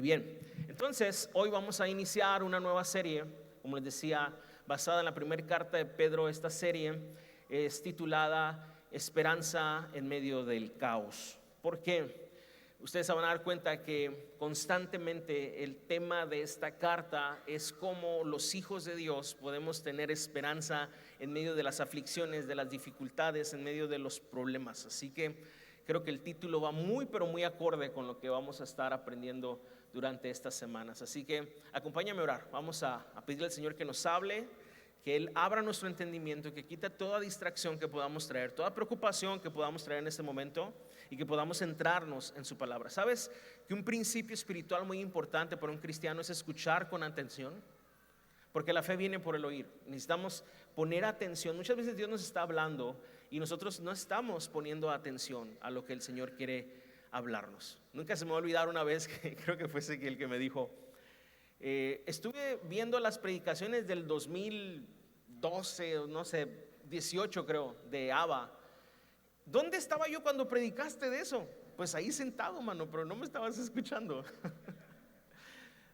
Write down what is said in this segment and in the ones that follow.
Y bien, entonces hoy vamos a iniciar una nueva serie, como les decía, basada en la primera carta de Pedro. Esta serie es titulada Esperanza en medio del caos. ¿Por qué? Ustedes se van a dar cuenta que constantemente el tema de esta carta es cómo los hijos de Dios podemos tener esperanza en medio de las aflicciones, de las dificultades, en medio de los problemas. Así que creo que el título va muy, pero muy acorde con lo que vamos a estar aprendiendo durante estas semanas. Así que acompáñame a orar. Vamos a pedirle al Señor que nos hable, que Él abra nuestro entendimiento, que quita toda distracción que podamos traer, toda preocupación que podamos traer en este momento, y que podamos centrarnos en su palabra. ¿Sabes que un principio espiritual muy importante para un cristiano es escuchar con atención? Porque la fe viene por el oír. Necesitamos poner atención. Muchas veces Dios nos está hablando y nosotros no estamos poniendo atención a lo que el Señor quiere hablarnos. Nunca se me va a olvidar una vez, que creo que fue el que me dijo, estuve viendo las predicaciones del 2012, no sé, 18 creo, de ABBA. ¿Dónde estaba yo cuando predicaste de eso? Pues ahí sentado, mano, pero no me estabas escuchando.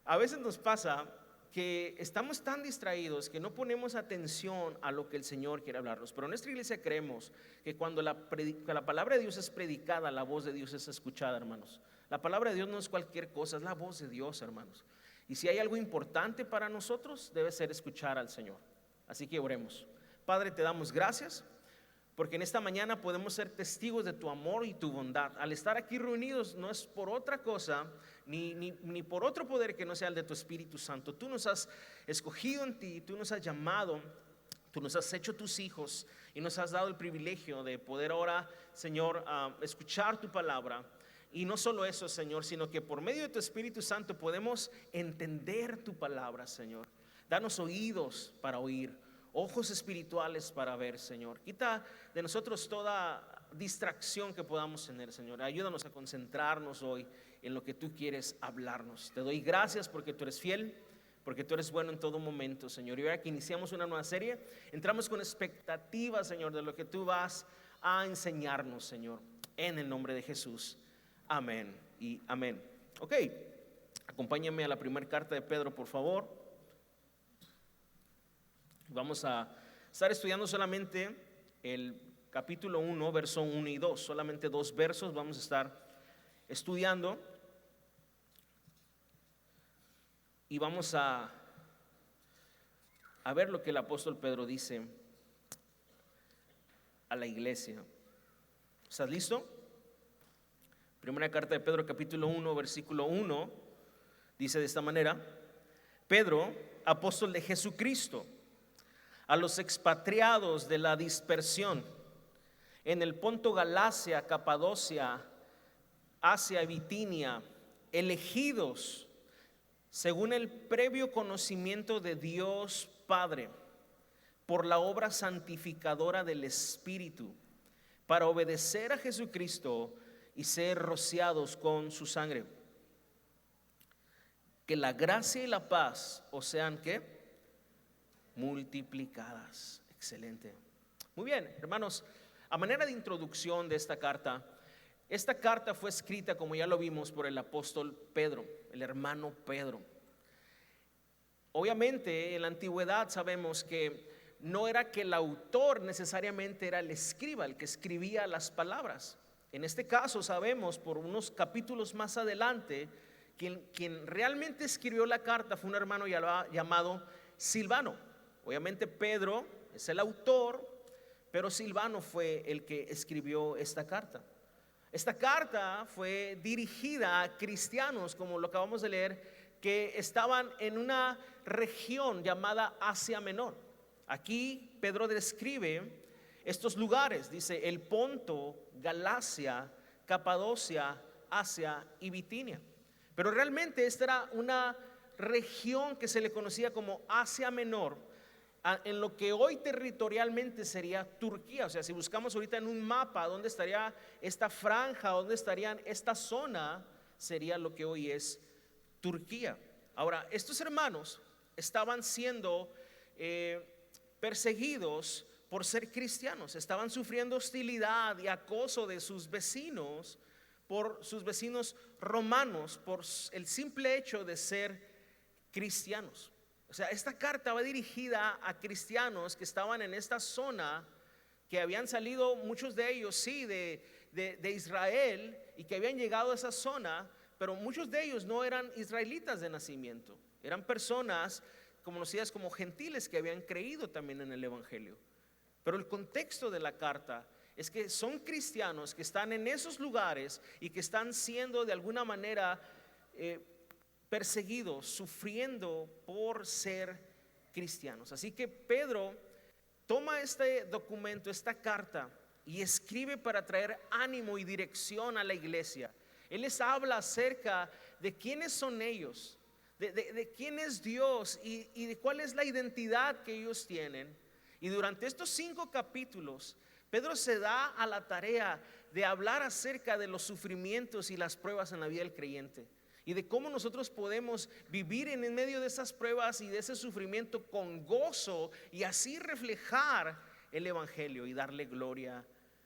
A veces nos pasa que estamos tan distraídos que no ponemos atención a lo que el Señor quiere hablarnos. Pero en nuestra iglesia creemos que cuando la palabra de Dios es predicada, la voz de Dios es escuchada, hermanos. La palabra de Dios no es cualquier cosa, es la voz de Dios, hermanos. Y si hay algo importante para nosotros, debe ser escuchar al Señor. Así que oremos. Padre, te damos gracias, porque en esta mañana podemos ser testigos de tu amor y tu bondad. Al estar aquí reunidos no es por otra cosa, ni por otro poder que no sea el de tu Espíritu Santo. Tú nos has escogido en ti, tú nos has llamado, tú nos has hecho tus hijos y nos has dado el privilegio de poder ahora, Señor, escuchar tu palabra. Y no solo eso, Señor, sino que por medio de tu Espíritu Santo podemos entender tu palabra, Señor. Danos oídos para oír, ojos espirituales para ver, Señor. Quita de nosotros toda distracción que podamos tener, Señor. Ayúdanos a concentrarnos hoy en lo que tú quieres hablarnos. Te doy gracias porque tú eres fiel, porque tú eres bueno en todo momento, Señor. Y ahora que iniciamos una nueva serie, entramos con expectativa, Señor, de lo que tú vas a enseñarnos, Señor, en el nombre de Jesús. Amén y amén. Ok, acompáñame a la primera carta de Pedro, por favor. Vamos a estar estudiando solamente el capítulo 1, verso 1 y 2. Solamente 2 versos vamos a estar estudiando. Y vamos a ver lo que el apóstol Pedro dice a la iglesia. ¿Estás listo? Primera carta de Pedro, capítulo 1, versículo 1, dice de esta manera: Pedro, apóstol de Jesucristo, a los expatriados de la dispersión en el Ponto, Galacia, Capadocia, Asia y Bitinia, elegidos según el previo conocimiento de Dios Padre, por la obra santificadora del Espíritu, para obedecer a Jesucristo y ser rociados con su sangre. Que la gracia y la paz os sean, ¿qué? Multiplicadas. Excelente. Muy bien, hermanos, a manera de introducción de esta carta fue escrita, como ya lo vimos, por el apóstol Pedro, el hermano Pedro. Obviamente en la antigüedad sabemos que no era que el autor necesariamente era el escriba, el que escribía las palabras. En este caso sabemos por unos capítulos más adelante quien realmente escribió la carta fue un hermano llamado Silvano. Obviamente Pedro es el autor, pero Silvano fue el que escribió esta carta. Esta carta fue dirigida a cristianos, como lo acabamos de leer, que estaban en una región llamada Asia Menor. Aquí Pedro describe estos lugares, dice el Ponto, Galacia, Capadocia, Asia y Bitinia. Pero realmente esta era una región que se le conocía como Asia Menor, en lo que hoy territorialmente sería Turquía. O sea, si buscamos ahorita en un mapa dónde estaría esta franja, dónde estarían esta zona, sería lo que hoy es Turquía. Ahora, estos hermanos estaban siendo perseguidos por ser cristianos, estaban sufriendo hostilidad y acoso de sus vecinos por sus vecinos romanos por el simple hecho de ser cristianos. O sea, esta carta va dirigida a cristianos que estaban en esta zona, que habían salido muchos de ellos, sí, de Israel, y que habían llegado a esa zona, pero muchos de ellos no eran israelitas de nacimiento, eran personas conocidas como gentiles que habían creído también en el evangelio. Pero el contexto de la carta es que son cristianos que están en esos lugares y que están siendo de alguna manera perseguidos, sufriendo por ser cristianos. Así que Pedro toma este documento, esta carta, y escribe para traer ánimo y dirección a la iglesia. Él les habla acerca de quiénes son ellos, de quién es Dios y de cuál es la identidad que ellos tienen. Y durante estos 5 capítulos, Pedro se da a la tarea de hablar acerca de los sufrimientos y las pruebas en la vida del creyente, y de cómo nosotros podemos vivir en medio de esas pruebas y de ese sufrimiento con gozo, y así reflejar el evangelio y darle gloria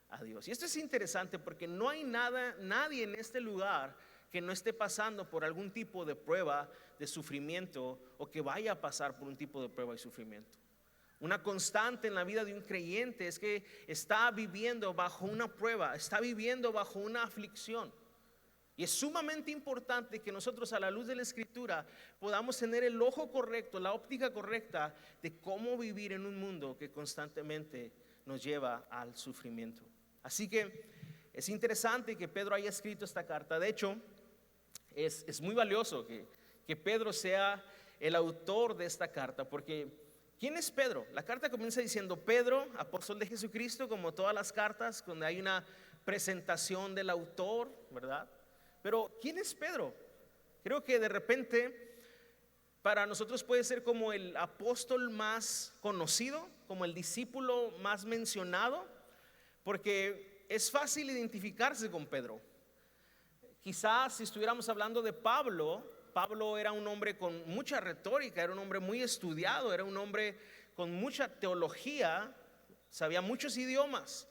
a Dios. Y esto es interesante porque no hay nadie en este lugar que no esté pasando por algún tipo de prueba, de sufrimiento, o que vaya a pasar por un tipo de prueba y sufrimiento. Una constante en la vida de un creyente es que está viviendo bajo una prueba, está viviendo bajo una aflicción. Y es sumamente importante que nosotros, a la luz de la Escritura, podamos tener el ojo correcto, la óptica correcta de cómo vivir en un mundo que constantemente nos lleva al sufrimiento. Así que es interesante que Pedro haya escrito esta carta. De hecho, es muy valioso que Pedro sea el autor de esta carta, porque ¿quién es Pedro? La carta comienza diciendo: Pedro, apóstol de Jesucristo, como todas las cartas, donde hay una presentación del autor, ¿verdad? Pero ¿quién es Pedro? Creo que de repente para nosotros puede ser como el apóstol más conocido, como el discípulo más mencionado, porque es fácil identificarse con Pedro. Quizás si estuviéramos hablando de Pablo era un hombre con mucha retórica, era un hombre muy estudiado, era un hombre con mucha teología, sabía muchos idiomas.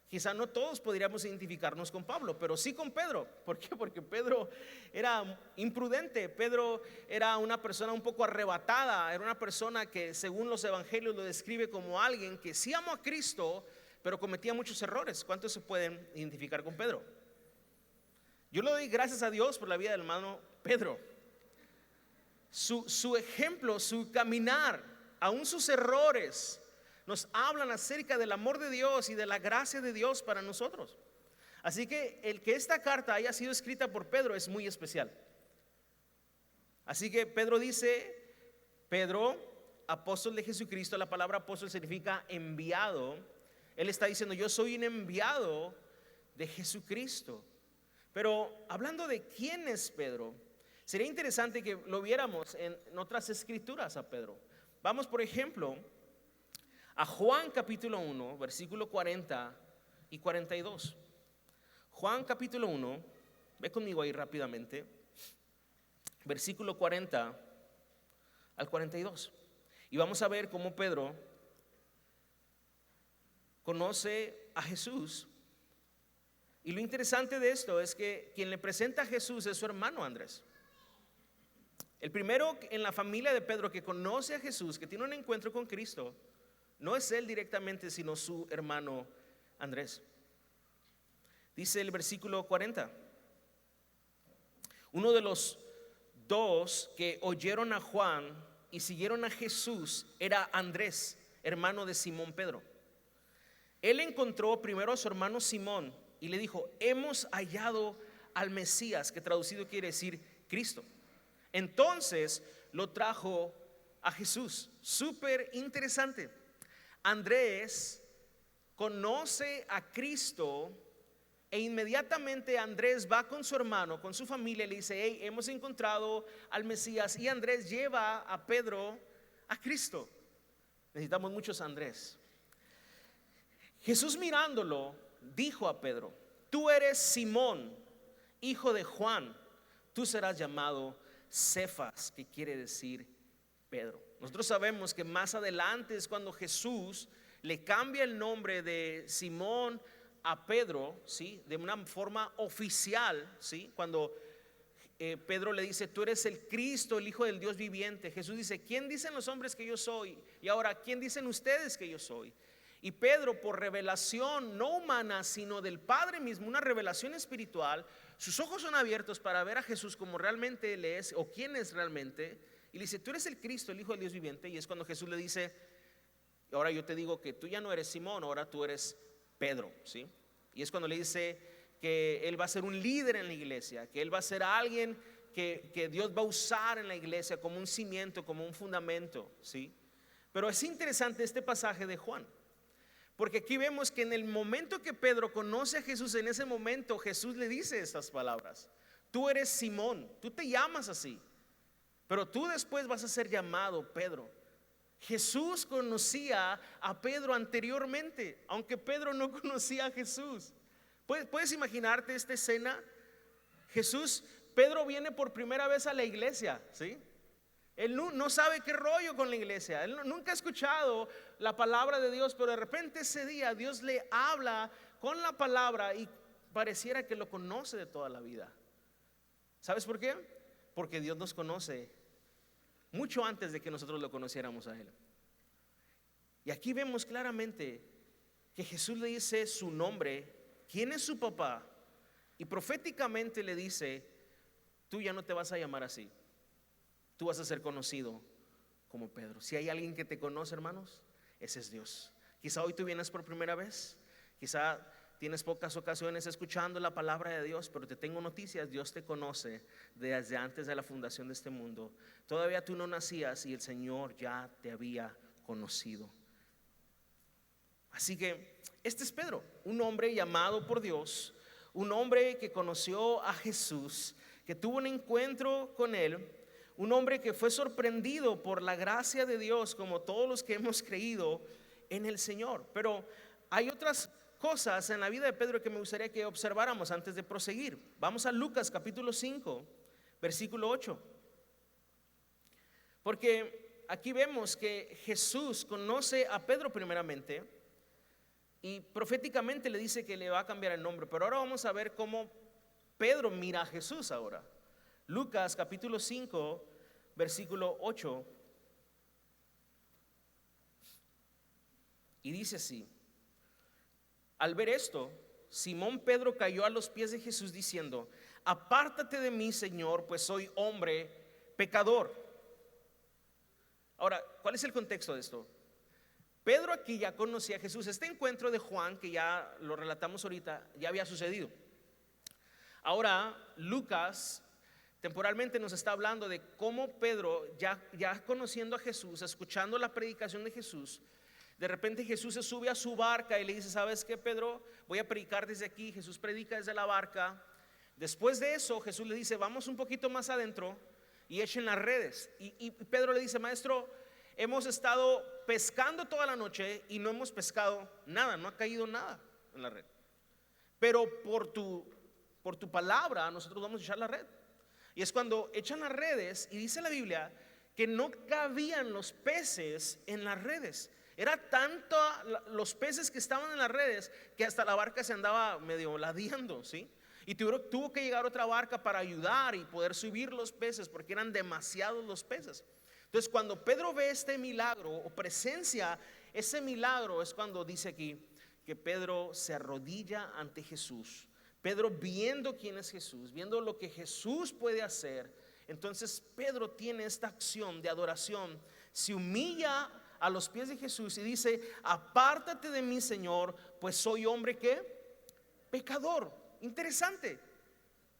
Quizá no todos podríamos identificarnos con Pablo, pero sí con Pedro. ¿Por qué? Porque Pedro era imprudente, Pedro era una persona un poco arrebatada, era una persona que según los evangelios lo describe como alguien que sí amó a Cristo, pero cometía muchos errores. ¿Cuántos se pueden identificar con Pedro? Yo le doy gracias a Dios por la vida del hermano Pedro. Su ejemplo, su caminar, aún sus errores, nos hablan acerca del amor de Dios y de la gracia de Dios para nosotros. Así que el que esta carta haya sido escrita por Pedro es muy especial. Así que Pedro dice: Pedro, apóstol de Jesucristo. La palabra apóstol significa enviado. Él está diciendo: yo soy un enviado de Jesucristo. Pero hablando de quién es Pedro, sería interesante que lo viéramos en otras escrituras a Pedro. Vamos, por ejemplo, a Juan capítulo 1, versículo 40 y 42. Juan capítulo 1, ve conmigo ahí rápidamente, versículo 40 al 42. Y vamos a ver cómo Pedro conoce a Jesús. Y lo interesante de esto es que quien le presenta a Jesús es su hermano Andrés. El primero en la familia de Pedro que conoce a Jesús, que tiene un encuentro con Cristo, no es él directamente, sino su hermano Andrés. Dice el versículo 40: uno de los 2 que oyeron a Juan y siguieron a Jesús era Andrés, hermano de Simón Pedro. Él encontró primero a su hermano Simón y le dijo: hemos hallado al Mesías, que traducido quiere decir Cristo. Entonces lo trajo a Jesús. Súper interesante. Andrés conoce a Cristo e inmediatamente Andrés va con su hermano, con su familia, y le dice: hey, hemos encontrado al Mesías. Y Andrés lleva a Pedro a Cristo. Necesitamos muchos Andrés. Jesús, mirándolo, dijo a Pedro: tú eres Simón, hijo de Juan, tú serás llamado Cefas, que quiere decir Pedro. Nosotros sabemos que más adelante es cuando Jesús le cambia el nombre de Simón a Pedro, ¿sí? De una forma oficial, ¿sí? Cuando Pedro le dice, tú eres el Cristo, el Hijo del Dios viviente. Jesús dice, ¿quién dicen los hombres que yo soy? Y ahora, ¿quién dicen ustedes que yo soy? Y Pedro, por revelación no humana, sino del Padre mismo, una revelación espiritual, sus ojos son abiertos para ver a Jesús como realmente Él es, o quién es realmente. Y le dice, tú eres el Cristo, el Hijo del Dios viviente. Y es cuando Jesús le dice, ahora yo te digo que tú ya no eres Simón, ahora tú eres Pedro, ¿sí? Y es cuando le dice que él va a ser un líder en la iglesia, que él va a ser alguien que Dios va a usar en la iglesia como un cimiento, como un fundamento, ¿sí? Pero es interesante este pasaje de Juan, porque aquí vemos que en el momento que Pedro conoce a Jesús, en ese momento Jesús le dice estas palabras: tú eres Simón, tú te llamas así, pero tú después vas a ser llamado Pedro. Jesús conocía a Pedro anteriormente, aunque Pedro no conocía a Jesús. ¿Puedes imaginarte esta escena? Pedro viene por primera vez a la iglesia, ¿sí? Él no sabe qué rollo con la iglesia. Él nunca ha escuchado la palabra de Dios, pero de repente ese día Dios le habla con la palabra y pareciera que lo conoce de toda la vida. ¿Sabes por qué? Porque Dios nos conoce mucho antes de que nosotros lo conociéramos a Él. Y aquí vemos claramente que Jesús le dice su nombre, quién es su papá, y proféticamente le dice, tú ya no te vas a llamar así, tú vas a ser conocido como Pedro. Si hay alguien que te conoce, hermanos, ese es Dios. Quizá hoy tú vienes por primera vez, quizá tienes pocas ocasiones escuchando la palabra de Dios, pero te tengo noticias: Dios te conoce desde antes de la fundación de este mundo. Todavía tú no nacías y el Señor ya te había conocido. Así que este es Pedro, un hombre llamado por Dios, un hombre que conoció a Jesús, que tuvo un encuentro con Él, un hombre que fue sorprendido por la gracia de Dios, como todos los que hemos creído en el Señor. Pero hay otras cosas en la vida de Pedro que me gustaría que observáramos antes de proseguir. Vamos a Lucas capítulo 5, versículo 8. Porque aquí vemos que Jesús conoce a Pedro primeramente y proféticamente le dice que le va a cambiar el nombre. Pero ahora vamos a ver cómo Pedro mira a Jesús ahora. Lucas capítulo 5, versículo 8. Y dice así: al ver esto, Simón Pedro cayó a los pies de Jesús diciendo: apártate de mí, Señor, pues soy hombre pecador. Ahora, ¿cuál es el contexto de esto? Pedro aquí ya conocía a Jesús. Este encuentro de Juan, que ya lo relatamos ahorita, ya había sucedido. Ahora Lucas temporalmente nos está hablando de cómo Pedro, ya conociendo a Jesús, escuchando la predicación de Jesús, de repente Jesús se sube a su barca y le dice: ¿sabes qué, Pedro? Voy a predicar desde aquí. Jesús predica desde la barca. Después de eso Jesús le dice: vamos un poquito más adentro y echen las redes. Y Pedro le dice: maestro, hemos estado pescando toda la noche y no hemos pescado nada, no ha caído nada en la red, pero por tu palabra nosotros vamos a echar la red. Y es cuando echan las redes, y dice la Biblia que no cabían los peces en las redes. Era tanto los peces que estaban en las redes que hasta la barca se andaba medio ladeando, ¿sí? Y tuvo que llegar otra barca para ayudar y poder subir los peces, porque eran demasiados los peces. Entonces, cuando Pedro ve este milagro o presencia ese milagro, es cuando dice aquí que Pedro se arrodilla ante Jesús. Pedro, viendo quién es Jesús, viendo lo que Jesús puede hacer, entonces Pedro tiene esta acción de adoración, se humilla a los pies de Jesús y dice: apártate de mí, Señor, pues soy hombre ¿qué? Pecador. Interesante.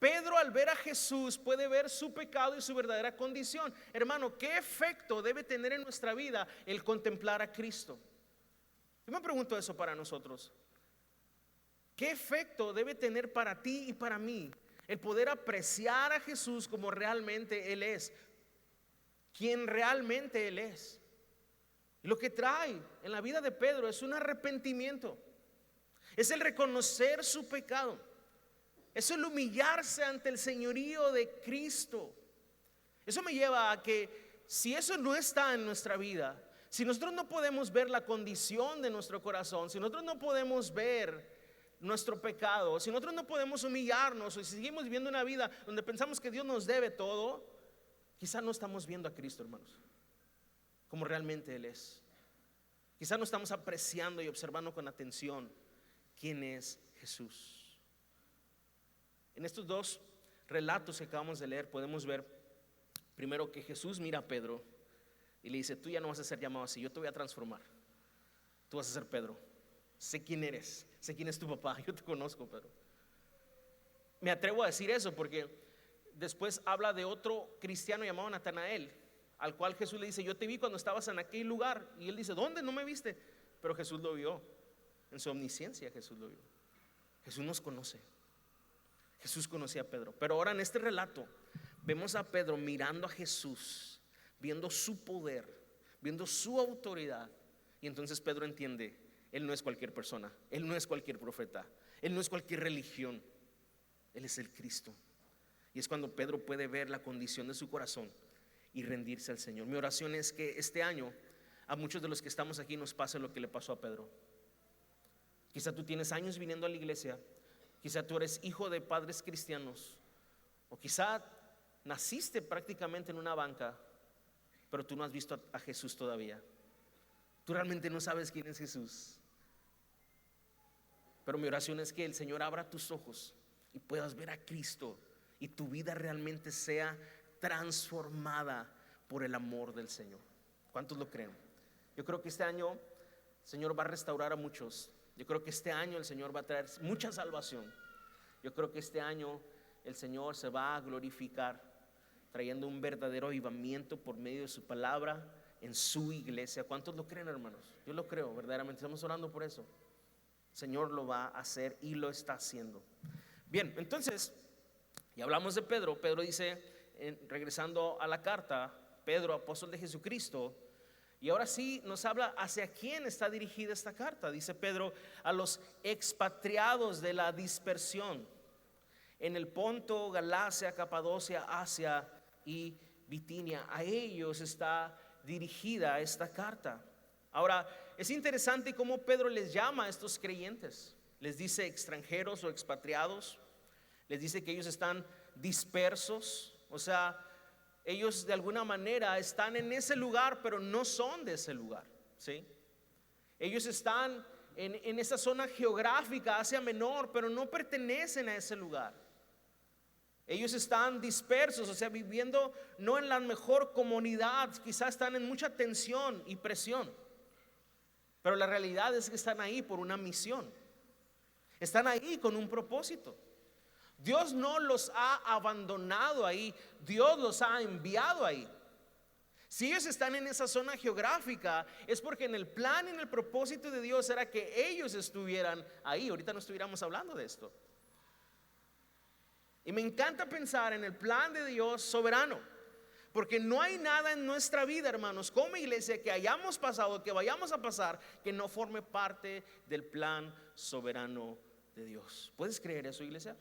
Pedro, al ver a Jesús, puede ver su pecado y su verdadera condición. Hermano, ¿qué efecto debe tener en nuestra vida el contemplar a Cristo? Yo me pregunto eso para nosotros. ¿Qué efecto debe tener para ti y para mí el poder apreciar a Jesús como realmente Él es, quien realmente Él es? Y lo que trae en la vida de Pedro es un arrepentimiento, es el reconocer su pecado, es el humillarse ante el señorío de Cristo. Eso me lleva a que si eso no está en nuestra vida, si nosotros no podemos ver la condición de nuestro corazón, si nosotros no podemos ver nuestro pecado, si nosotros no podemos humillarnos, o si seguimos viviendo una vida donde pensamos que Dios nos debe todo, quizás no estamos viendo a Cristo, hermanos, como realmente Él es. Quizás no estamos apreciando y observando con atención quién es Jesús. En estos dos relatos que acabamos de leer podemos ver primero que Jesús mira a Pedro y le dice: tú ya no vas a ser llamado así, yo te voy a transformar. Tú vas a ser Pedro. Sé quién eres, sé quién es tu papá, yo te conozco, Pedro. Me atrevo a decir eso porque después habla de otro cristiano llamado Natanael, al cual Jesús le dice: yo te vi cuando estabas en aquel lugar. Y él dice: ¿dónde? No me viste. Pero Jesús lo vio. En su omnisciencia Jesús lo vio. Jesús nos conoce. Jesús conocía a Pedro. Pero ahora en este relato vemos a Pedro mirando a Jesús, viendo su poder, viendo su autoridad. Y entonces Pedro entiende: Él no es cualquier persona, Él no es cualquier profeta, Él no es cualquier religión, Él es el Cristo. Y es cuando Pedro puede ver la condición de su corazón y rendirse al Señor. Mi oración es que este año a muchos de los que estamos aquí nos pase lo que le pasó a Pedro. Quizá tú tienes años viniendo a la iglesia, quizá tú eres hijo de padres cristianos, o quizá naciste prácticamente en una banca, pero tú no has visto a Jesús todavía. Tú realmente no sabes quién es Jesús. Pero mi oración es que el Señor abra tus ojos y puedas ver a Cristo y tu vida realmente sea transformada por el amor del Señor. ¿Cuántos lo creen? Yo creo que este año el Señor va a restaurar a muchos. Yo creo que este año el Señor va a traer mucha salvación. Yo creo que este año el Señor se va a glorificar trayendo un verdadero avivamiento por medio de su palabra en su iglesia. ¿Cuántos lo creen, hermanos? Yo lo creo, verdaderamente estamos orando por eso. El Señor lo va a hacer y lo está haciendo. Bien, entonces ya hablamos de Pedro. Pedro dice, regresando a la carta, Pedro, apóstol de Jesucristo. Y ahora sí nos habla hacia quién está dirigida esta carta. Dice Pedro: a los expatriados de la dispersión en el Ponto, Galacia, Capadocia, Asia y Bitinia. A ellos está dirigida esta carta. Ahora, es interesante cómo Pedro les llama a estos creyentes. Les dice extranjeros o expatriados. Les dice que ellos están dispersos. O sea, ellos de alguna manera están en ese lugar, pero no son de ese lugar, ¿sí? Ellos están en esa zona geográfica, Asia Menor, pero no pertenecen a ese lugar. Ellos están dispersos, o sea, viviendo no en la mejor comunidad. Quizás están en mucha tensión y presión, pero la realidad es que están ahí por una misión. Están ahí con un propósito. Dios no los ha abandonado ahí, Dios los ha enviado ahí. Si ellos están en esa zona geográfica, es porque en el plan y en el propósito de Dios era que ellos estuvieran ahí. Ahorita no estuviéramos hablando de esto. Y me encanta pensar en el plan de Dios soberano, porque no hay nada en nuestra vida, hermanos, como iglesia, que hayamos pasado, que vayamos a pasar, que no forme parte del plan soberano de Dios. ¿Puedes creer eso, iglesia?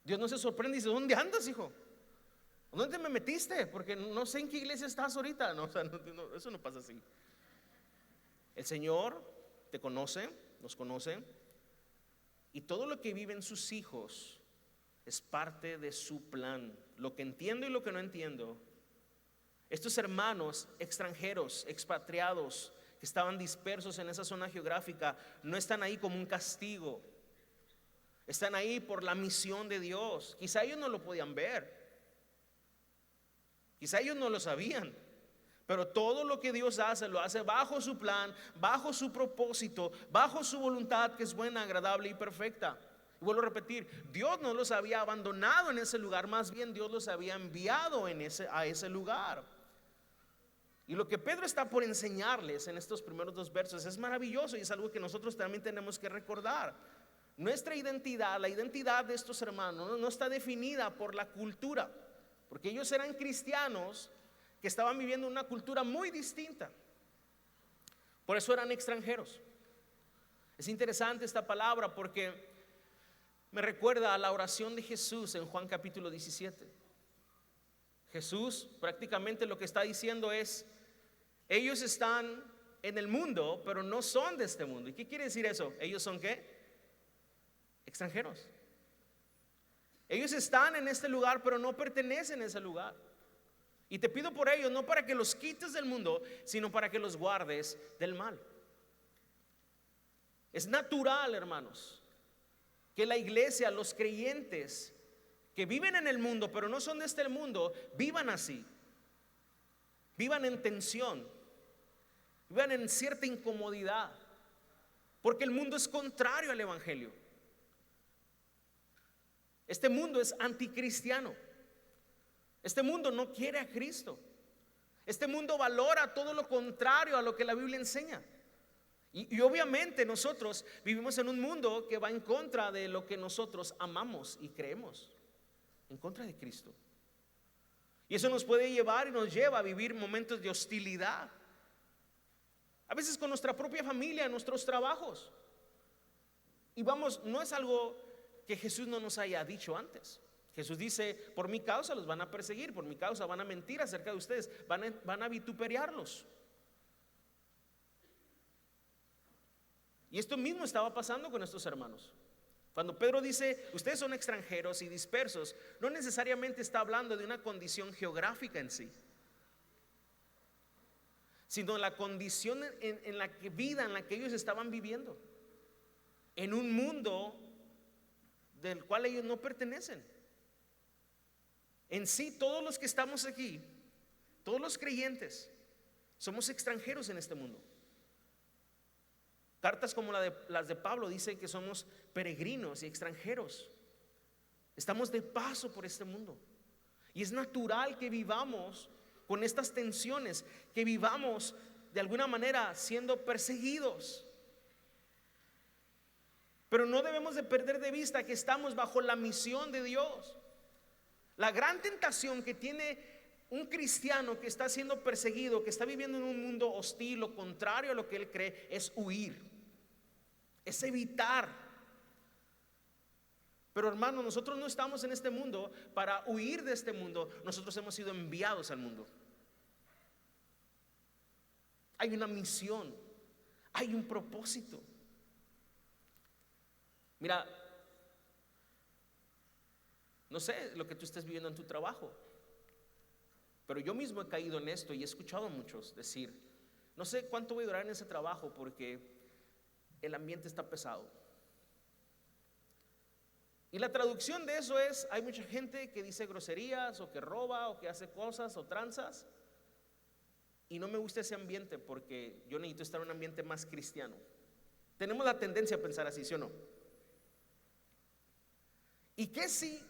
Dios no se sorprende y dice: ¿dónde andas, hijo? ¿Dónde me metiste? Porque no sé en qué iglesia estás ahorita. No, o sea, eso no pasa así. El Señor te conoce, nos conoce, y todo lo que viven sus hijos es parte de su plan. Lo que entiendo y lo que no entiendo, estos hermanos extranjeros, expatriados, que estaban dispersos en esa zona geográfica, no están ahí como un castigo. Están ahí por la misión de Dios. Quizá ellos no lo podían ver, quizá ellos no lo sabían, pero todo lo que Dios hace, lo hace bajo su plan, bajo su propósito, bajo su voluntad, que es buena, agradable y perfecta. Y vuelvo a repetir, Dios no los había abandonado en ese lugar, más bien Dios los había enviado a ese lugar. Y lo que Pedro está por enseñarles en estos primeros dos versos es maravilloso, y es algo que nosotros también tenemos que recordar. Nuestra identidad, la identidad de estos hermanos, no está definida por la cultura, porque ellos eran cristianos que estaban viviendo una cultura muy distinta. Por eso eran extranjeros. Es interesante esta palabra porque me recuerda a la oración de Jesús en Juan capítulo 17. Jesús prácticamente lo que está diciendo es: ellos están en el mundo, pero no son de este mundo. ¿Y qué quiere decir eso? ¿Ellos son qué? extranjeros. Ellos están en este lugar, pero no pertenecen a ese lugar. Y te pido por ellos, no para que los quites del mundo, sino para que los guardes del mal. Es natural, hermanos, que la iglesia, los creyentes que viven en el mundo, pero no son de este mundo, vivan así. Vivan en tensión, vivan en cierta incomodidad, porque el mundo es contrario al evangelio. Este mundo es anticristiano. Este mundo no quiere a Cristo. Este mundo valora todo lo contrario a lo que la Biblia enseña. Y obviamente nosotros vivimos en un mundo que va en contra de lo que nosotros amamos y creemos, en contra de Cristo. Y eso nos puede llevar y nos lleva a vivir momentos de hostilidad. A veces con nuestra propia familia, en nuestros trabajos. Y vamos, no es algo que Jesús no nos haya dicho antes. Jesús dice, por mi causa los van a perseguir, por mi causa van a mentir acerca de ustedes, van a vituperiarlos. Y esto mismo estaba pasando con estos hermanos. Cuando Pedro dice, ustedes son extranjeros y dispersos, no necesariamente está hablando de una condición geográfica en sí, sino la condición en la vida en la que ellos estaban viviendo, en un mundo del cual ellos no pertenecen. En sí, todos los que estamos aquí, todos los creyentes, somos extranjeros en este mundo. Cartas como las de Pablo dicen que somos peregrinos y extranjeros. Estamos de paso por este mundo. Y es natural que vivamos con estas tensiones, que vivamos de alguna manera siendo perseguidos. Pero no debemos de perder de vista que estamos bajo la misión de Dios. La gran tentación que tiene un cristiano que está siendo perseguido, que está viviendo en un mundo hostil o contrario a lo que él cree, es huir, es evitar. Pero hermano, nosotros no estamos en este mundo para huir de este mundo. Nosotros hemos sido enviados al mundo. Hay una misión, hay un propósito. Mira, no sé lo que tú estés viviendo en tu trabajo, pero yo mismo he caído en esto y he escuchado a muchos decir, no sé cuánto voy a durar en ese trabajo porque el ambiente está pesado. Y la traducción de eso es, hay mucha gente que dice groserías o que roba o que hace cosas o tranzas, y no me gusta ese ambiente porque yo necesito estar en un ambiente más cristiano. Tenemos la tendencia a pensar así, ¿sí o no? ¿Y qué si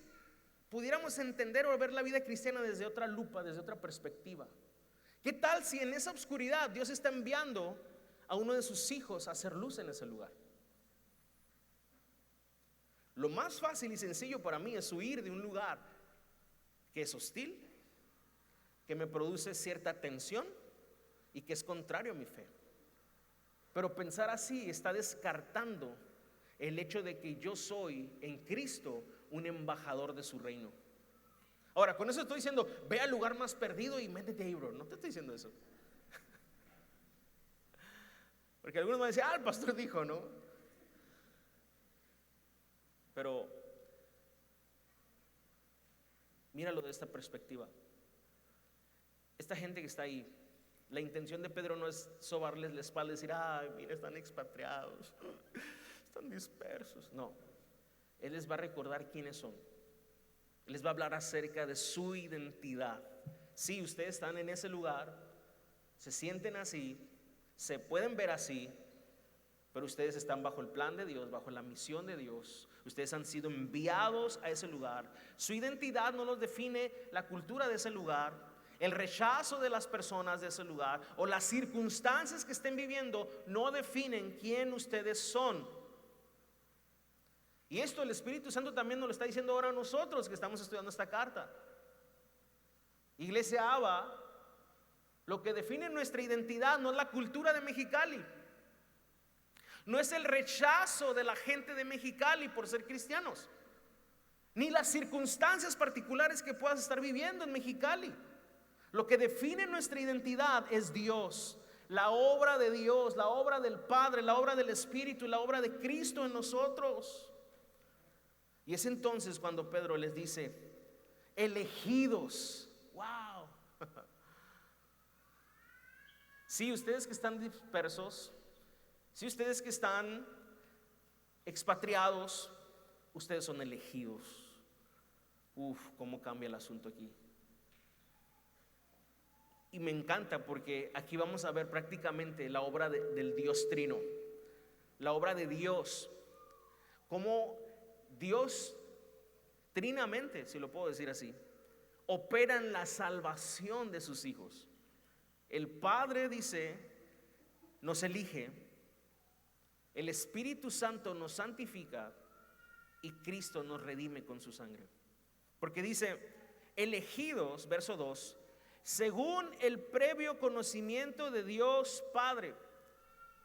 pudiéramos entender o ver la vida cristiana desde otra lupa, desde otra perspectiva? ¿Qué tal si en esa oscuridad Dios está enviando a uno de sus hijos a hacer luz en ese lugar? Lo más fácil y sencillo para mí es huir de un lugar que es hostil, que me produce cierta tensión y que es contrario a mi fe. Pero pensar así está descartando el hecho de que yo soy en Cristo un embajador de su reino. Ahora, con eso estoy diciendo, ve al lugar más perdido y métete ahí, bro. No te estoy diciendo eso. Porque algunos van a decir, el pastor dijo, ¿no? Pero míralo de esta perspectiva. Esta gente que está ahí, la intención de Pedro no es sobarles la espalda y decir, mira, están expatriados, están dispersos. No, él les va a recordar quiénes son. Él les va a hablar acerca de su identidad. Sí, ustedes están en ese lugar, se sienten así, se pueden ver así, pero ustedes están bajo el plan de Dios, bajo la misión de Dios. Ustedes han sido enviados a ese lugar. Su identidad no los define la cultura de ese lugar, el rechazo de las personas de ese lugar o las circunstancias que estén viviendo no definen quién ustedes son. Y esto el Espíritu Santo también nos lo está diciendo ahora a nosotros que estamos estudiando esta carta. Iglesia Abba, lo que define nuestra identidad no es la cultura de Mexicali, no es el rechazo de la gente de Mexicali por ser cristianos, ni las circunstancias particulares que puedas estar viviendo en Mexicali. Lo que define nuestra identidad es Dios, la obra de Dios, la obra del Padre, la obra del Espíritu y la obra de Cristo en nosotros. Y es entonces cuando Pedro les dice, elegidos. Wow. Sí, ustedes que están dispersos, sí, ustedes que están expatriados, ustedes son elegidos. Uf, cómo cambia el asunto aquí. Y me encanta porque aquí vamos a ver prácticamente la obra del Dios Trino, la obra de Dios, cómo Dios trinamente, si lo puedo decir así, opera en la salvación de sus hijos. El Padre dice, nos elige, el Espíritu Santo nos santifica y Cristo nos redime con su sangre. Porque dice, elegidos, verso 2, según el previo conocimiento de Dios Padre.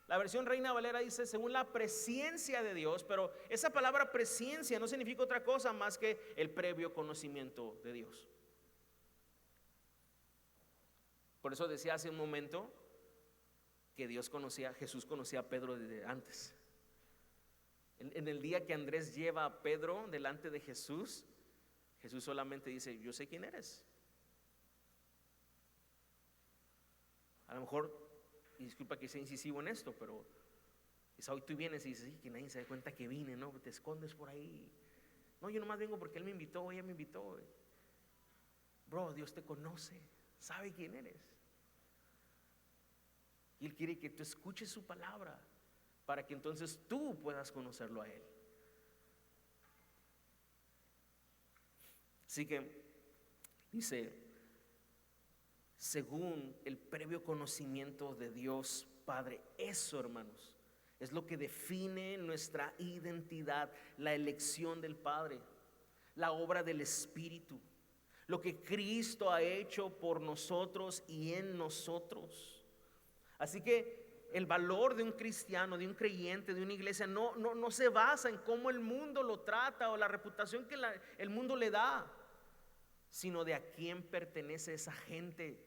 La versión Reina Valera dice según la presciencia de Dios, pero esa palabra presciencia no significa otra cosa más que el previo conocimiento de Dios. Por eso decía hace un momento que Jesús conocía a Pedro desde antes. En el día que Andrés lleva a Pedro delante de Jesús, Jesús solamente dice, yo sé quién eres. A lo mejor, y disculpa que sea incisivo en esto, pero quizá hoy tú vienes y dices, sí, que nadie se dé cuenta que vine, ¿no? Te escondes por ahí. No, yo nomás vengo porque él me invitó, ella me invitó. Bro, Dios te conoce, sabe quién eres. Y Él quiere que tú escuches su palabra para que entonces tú puedas conocerlo a Él. Así que dice, según el previo conocimiento de Dios Padre, eso, hermanos, es lo que define nuestra identidad, la elección del Padre, la obra del Espíritu, lo que Cristo ha hecho por nosotros y en nosotros. Así que el valor de un cristiano, de un creyente, de una iglesia no se basa en cómo el mundo lo trata o la reputación que el mundo le da, sino de a quién pertenece esa gente.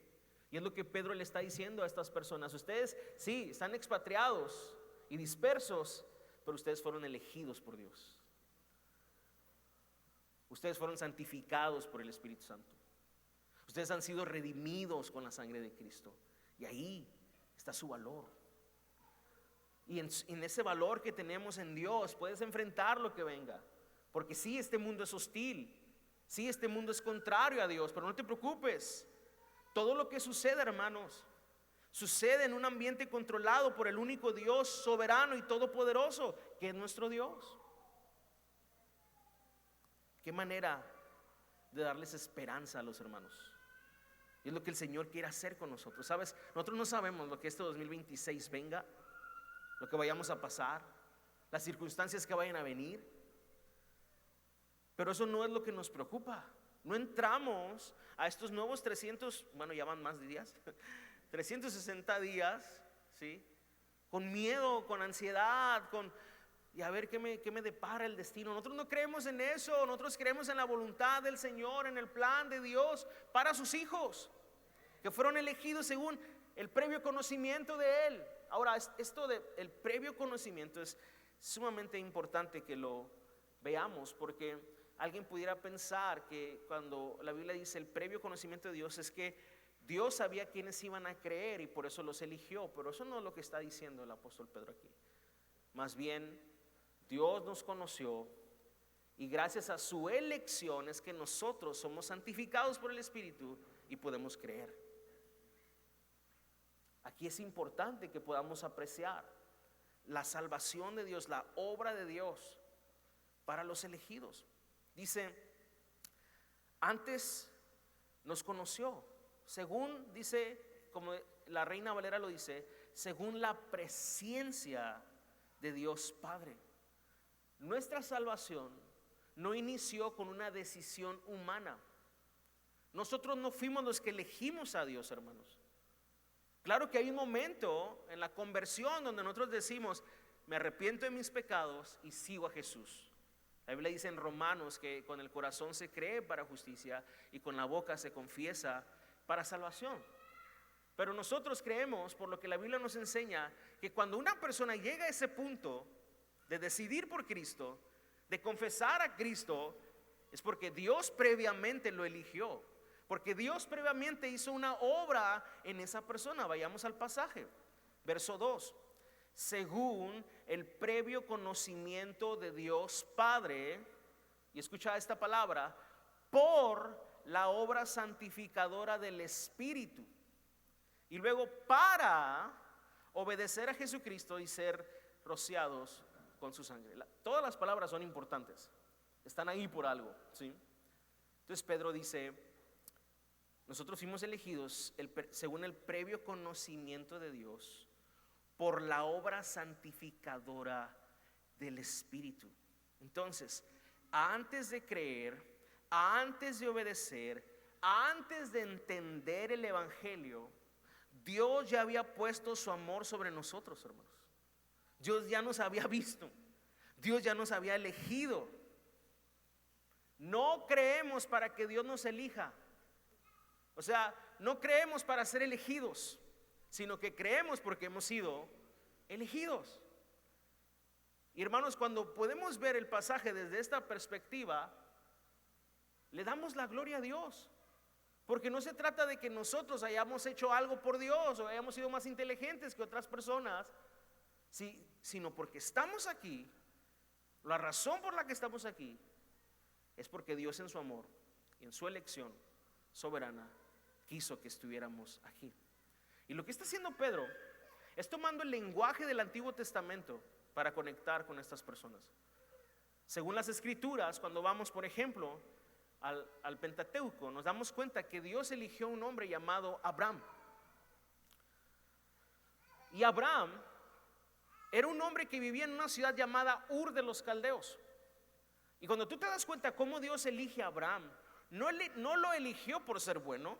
Y es lo que Pedro le está diciendo a estas personas. Ustedes sí, están expatriados y dispersos, pero ustedes fueron elegidos por Dios. Ustedes fueron santificados por el Espíritu Santo. Ustedes han sido redimidos con la sangre de Cristo. Y ahí está su valor. Y en ese valor que tenemos en Dios puedes enfrentar lo que venga. Porque sí, este mundo es hostil. Sí, este mundo es contrario a Dios, pero no te preocupes. Todo lo que sucede, hermanos, sucede en un ambiente controlado por el único Dios soberano y todopoderoso, que es nuestro Dios. Qué manera de darles esperanza a los hermanos. Y es lo que el Señor quiere hacer con nosotros. ¿Sabes? Nosotros no sabemos lo que este 2026 venga, lo que vayamos a pasar, las circunstancias que vayan a venir. Pero eso no es lo que nos preocupa. No entramos a estos nuevos 300, bueno, ya van más de días, 360 días, ¿sí? Con miedo, con ansiedad, y a ver qué me depara el destino. Nosotros no creemos en eso, nosotros creemos en la voluntad del Señor, en el plan de Dios para sus hijos, que fueron elegidos según el previo conocimiento de Él. Ahora, esto del previo conocimiento es sumamente importante que lo veamos, porque alguien pudiera pensar que cuando la Biblia dice el previo conocimiento de Dios es que Dios sabía quiénes iban a creer y por eso los eligió, pero eso no es lo que está diciendo el apóstol Pedro aquí. Más bien, Dios nos conoció y gracias a su elección es que nosotros somos santificados por el Espíritu y podemos creer. Aquí es importante que podamos apreciar la salvación de Dios, la obra de Dios para los elegidos. Dice, antes nos conoció, según dice, como la Reina Valera lo dice, según la presciencia de Dios Padre. Nuestra salvación no inició con una decisión humana. Nosotros no fuimos los que elegimos a Dios, hermanos. Claro que hay un momento en la conversión donde nosotros decimos, me arrepiento de mis pecados y sigo a Jesús. La Biblia dice en Romanos que con el corazón se cree para justicia y con la boca se confiesa para salvación. Pero nosotros creemos, por lo que la Biblia nos enseña, que cuando una persona llega a ese punto de decidir por Cristo, de confesar a Cristo, es porque Dios previamente lo eligió. Porque Dios previamente hizo una obra en esa persona. Vayamos al pasaje. Verso 2. Según el previo conocimiento de Dios Padre, y escucha esta palabra, por la obra santificadora del Espíritu. Y luego para obedecer a Jesucristo y ser rociados con su sangre. Todas las palabras son importantes. Están ahí por algo, ¿sí? Entonces Pedro dice, nosotros fuimos elegidos según el previo conocimiento de Dios por la obra santificadora del Espíritu. Entonces, antes de creer, antes de obedecer, antes de entender el Evangelio, Dios ya había puesto su amor sobre nosotros, hermanos. Dios ya nos había visto. Dios ya nos había elegido. No creemos para que Dios nos elija. O sea, no creemos para ser elegidos, sino que creemos porque hemos sido elegidos. Y hermanos, cuando podemos ver el pasaje desde esta perspectiva, le damos la gloria a Dios. Porque no se trata de que nosotros hayamos hecho algo por Dios o hayamos sido más inteligentes que otras personas, sino porque estamos aquí. La razón por la que estamos aquí es porque Dios en su amor y en su elección soberana quiso que estuviéramos aquí. Y lo que está haciendo Pedro es tomando el lenguaje del Antiguo Testamento para conectar con estas personas. Según las Escrituras, cuando vamos, por ejemplo, al Pentateuco, nos damos cuenta que Dios eligió un hombre llamado Abraham. Y Abraham era un hombre que vivía en una ciudad llamada Ur de los Caldeos. Y cuando tú te das cuenta cómo Dios elige a Abraham, no lo eligió por ser bueno,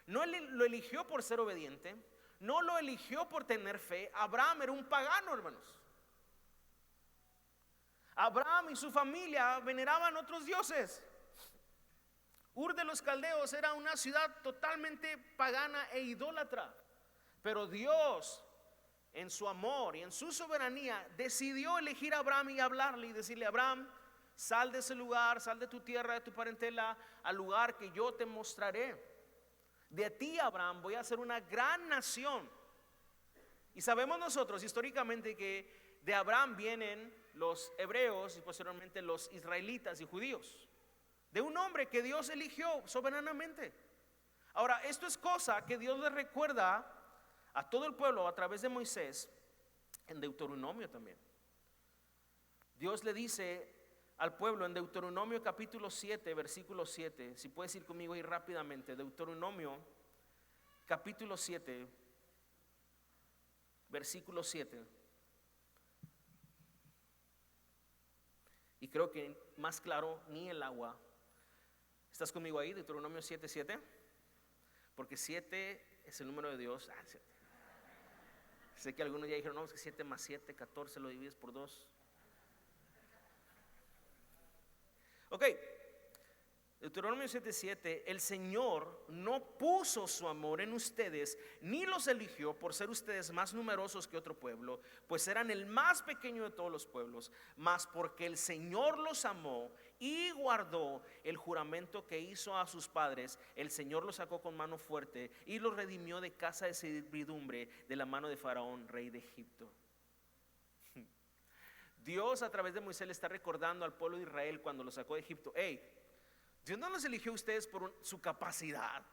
no lo eligió por ser obediente, no lo eligió por tener fe. Abraham era un pagano, hermanos. Abraham y su familia veneraban otros dioses. Ur de los Caldeos era una ciudad totalmente pagana e idólatra. Pero Dios, en su amor y en su soberanía, decidió elegir a Abraham y hablarle y decirle: Abraham, sal de ese lugar, sal de tu tierra, de tu parentela, al lugar que yo te mostraré. De ti, Abraham, voy a hacer una gran nación. Y sabemos nosotros históricamente que de Abraham vienen los hebreos y posteriormente los israelitas y judíos. De un hombre que Dios eligió soberanamente. Ahora, esto es cosa que Dios le recuerda a todo el pueblo a través de Moisés en Deuteronomio también. Dios le dice al pueblo en Deuteronomio capítulo 7, versículo 7. Si puedes ir conmigo ahí rápidamente. Deuteronomio capítulo 7, versículo 7. Y creo que más claro ni el agua. ¿Estás conmigo ahí? Deuteronomio 7, 7. Porque 7 es el número de Dios. Sé que algunos ya dijeron, no, es que 7 más 7, 14, lo divides por 2. Ok, Deuteronomio 7:7, el Señor no puso su amor en ustedes, ni los eligió por ser ustedes más numerosos que otro pueblo, pues eran el más pequeño de todos los pueblos, mas porque el Señor los amó y guardó el juramento que hizo a sus padres, el Señor los sacó con mano fuerte y los redimió de casa de servidumbre de la mano de Faraón, rey de Egipto. Dios a través de Moisés le está recordando al pueblo de Israel cuando lo sacó de Egipto: hey, Dios no los eligió a ustedes por su capacidad.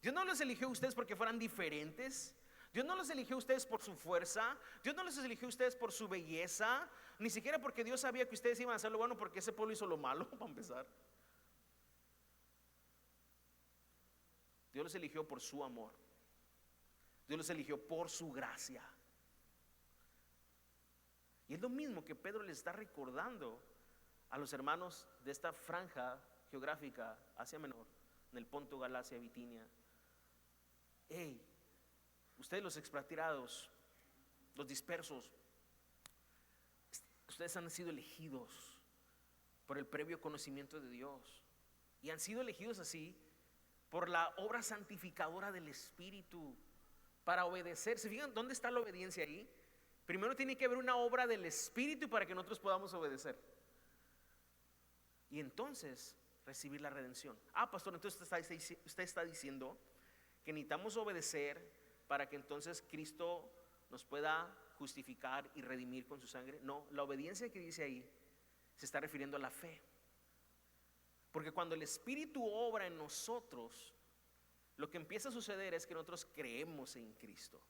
Dios no los eligió a ustedes porque fueran diferentes. Dios no los eligió a ustedes por su fuerza. Dios no los eligió a ustedes por su belleza. Ni siquiera porque Dios sabía que ustedes iban a hacer lo bueno, porque ese pueblo hizo lo malo, para empezar. Dios los eligió por su amor. Dios los eligió por su gracia. Y es lo mismo que Pedro les está recordando a los hermanos de esta franja geográfica, Asia Menor, en el Ponto, Galacia, Bitinia. Hey, ustedes los expatriados, los dispersos, ustedes han sido elegidos por el previo conocimiento de Dios. Y han sido elegidos así por la obra santificadora del Espíritu, para obedecer. ¿Se fijan dónde está la obediencia ahí? Primero tiene que haber una obra del Espíritu para que nosotros podamos obedecer. y entonces recibir la redención. Ah, pastor, entonces usted está diciendo que necesitamos obedecer para que entonces Cristo nos pueda justificar y redimir con su sangre. No, la obediencia que dice ahí se está refiriendo a la fe. Porque cuando el Espíritu obra en nosotros, lo que empieza a suceder es que nosotros creemos en Cristo.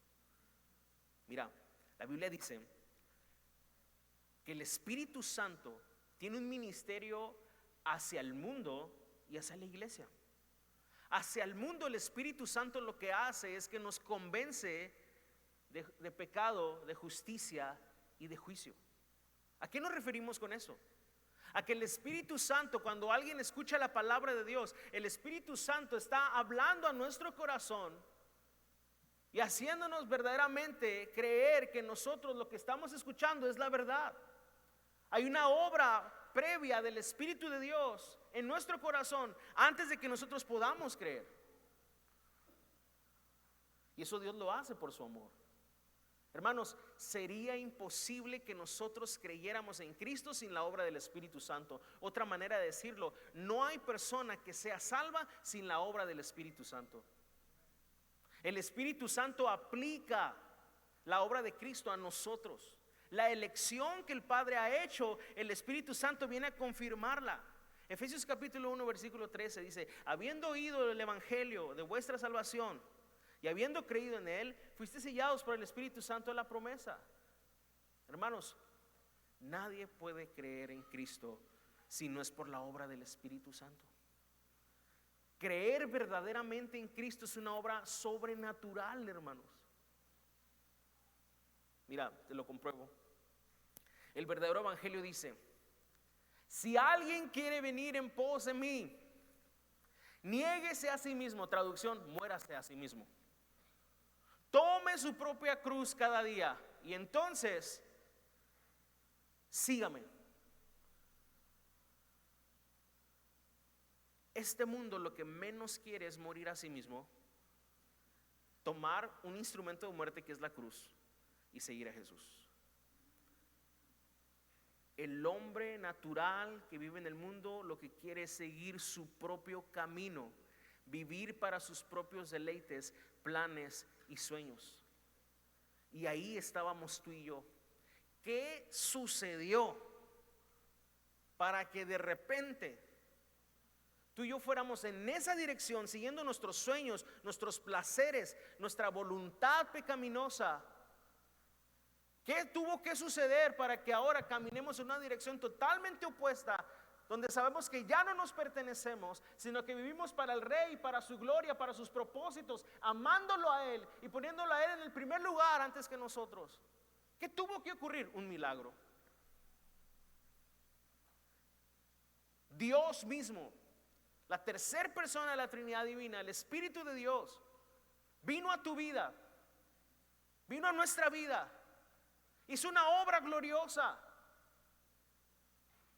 Mira, la Biblia dice que el Espíritu Santo tiene un ministerio hacia el mundo y hacia la iglesia. Hacia el mundo, el Espíritu Santo lo que hace es que nos convence de pecado, de justicia y de juicio. ¿A qué nos referimos con eso? A que el Espíritu Santo, cuando alguien escucha la palabra de Dios, el Espíritu Santo está hablando a nuestro corazón y haciéndonos verdaderamente creer que nosotros lo que estamos escuchando es la verdad. Hay una obra previa del Espíritu de Dios en nuestro corazón antes de que nosotros podamos creer. Y eso Dios lo hace por su amor. Hermanos, sería imposible que nosotros creyéramos en Cristo sin la obra del Espíritu Santo. Otra manera de decirlo, no hay persona que sea salva sin la obra del Espíritu Santo. El Espíritu Santo aplica la obra de Cristo a nosotros. La elección que el Padre ha hecho, el Espíritu Santo viene a confirmarla. Efesios capítulo 1 versículo 13 dice: habiendo oído el evangelio de vuestra salvación y habiendo creído en él, fuiste sellados por el Espíritu Santo de la promesa. Hermanos, nadie puede creer en Cristo si no es por la obra del Espíritu Santo. Creer verdaderamente en Cristo es una obra sobrenatural, hermanos. Mira, te lo compruebo. El verdadero evangelio dice: si alguien quiere venir en pos de mí, niéguese a sí mismo. Traducción: muérase a sí mismo. Tome su propia cruz cada día y entonces sígame. Este mundo lo que menos quiere es morir a sí mismo, tomar un instrumento de muerte que es la cruz y seguir a Jesús. El hombre natural que vive en el mundo lo que quiere es seguir su propio camino, vivir para sus propios deleites, planes y sueños. Y ahí estábamos tú y yo. ¿Qué sucedió para que de repente tú y yo fuéramos en esa dirección, siguiendo nuestros sueños, nuestros placeres, nuestra voluntad pecaminosa? ¿Qué tuvo que suceder para que ahora caminemos en una dirección totalmente opuesta, donde sabemos que ya no nos pertenecemos, sino que vivimos para el Rey, para su gloria, para sus propósitos, amándolo a Él y poniéndolo a Él en el primer lugar antes que nosotros? ¿Qué tuvo que ocurrir? Un milagro. Dios mismo, la tercera persona de la Trinidad Divina, el Espíritu de Dios, vino a tu vida, vino a nuestra vida, hizo una obra gloriosa,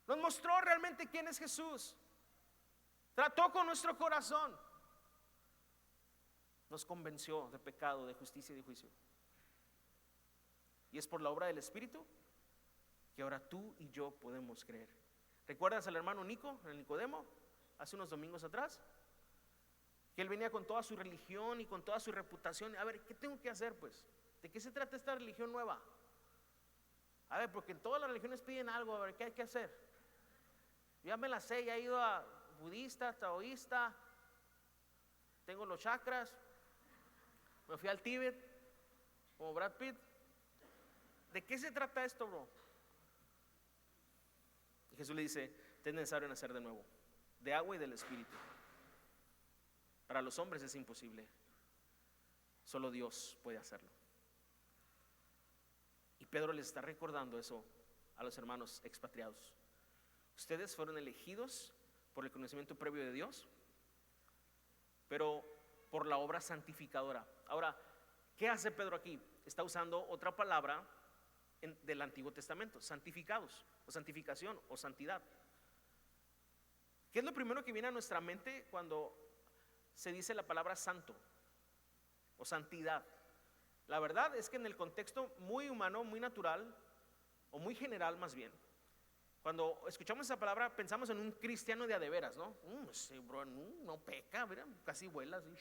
nos mostró realmente quién es Jesús, trató con nuestro corazón, nos convenció de pecado, de justicia y de juicio. Y es por la obra del Espíritu que ahora tú y yo podemos creer. ¿Recuerdas al hermano Nico, el Nicodemo, hace unos domingos atrás? Que él venía con toda su religión y con toda su reputación. A ver, ¿qué tengo que hacer pues? ¿De qué se trata esta religión nueva? A ver, porque en todas las religiones piden algo. A ver, ¿qué hay que hacer? Yo ya me la sé, ya he ido a budista, taoísta, tengo los chakras, me fui al Tíbet como Brad Pitt. ¿De qué se trata esto, bro? Y Jesús le dice: es necesario nacer de nuevo, de agua y del Espíritu. Para los hombres es imposible, solo Dios puede hacerlo. Y Pedro les está recordando eso a los hermanos expatriados. Ustedes fueron elegidos por el conocimiento previo de Dios, pero por la obra santificadora. Ahora, ¿qué hace Pedro aquí? Está usando otra palabra del Antiguo Testamento: santificados, o santificación, o santidad. ¿Qué es lo primero que viene a nuestra mente cuando se dice la palabra santo o santidad? La verdad es que en el contexto muy humano, muy natural, o muy general más bien, Cuando escuchamos esa palabra pensamos en un cristiano de a de veras, ¿no? Ese bro no peca, mira, casi vuela así.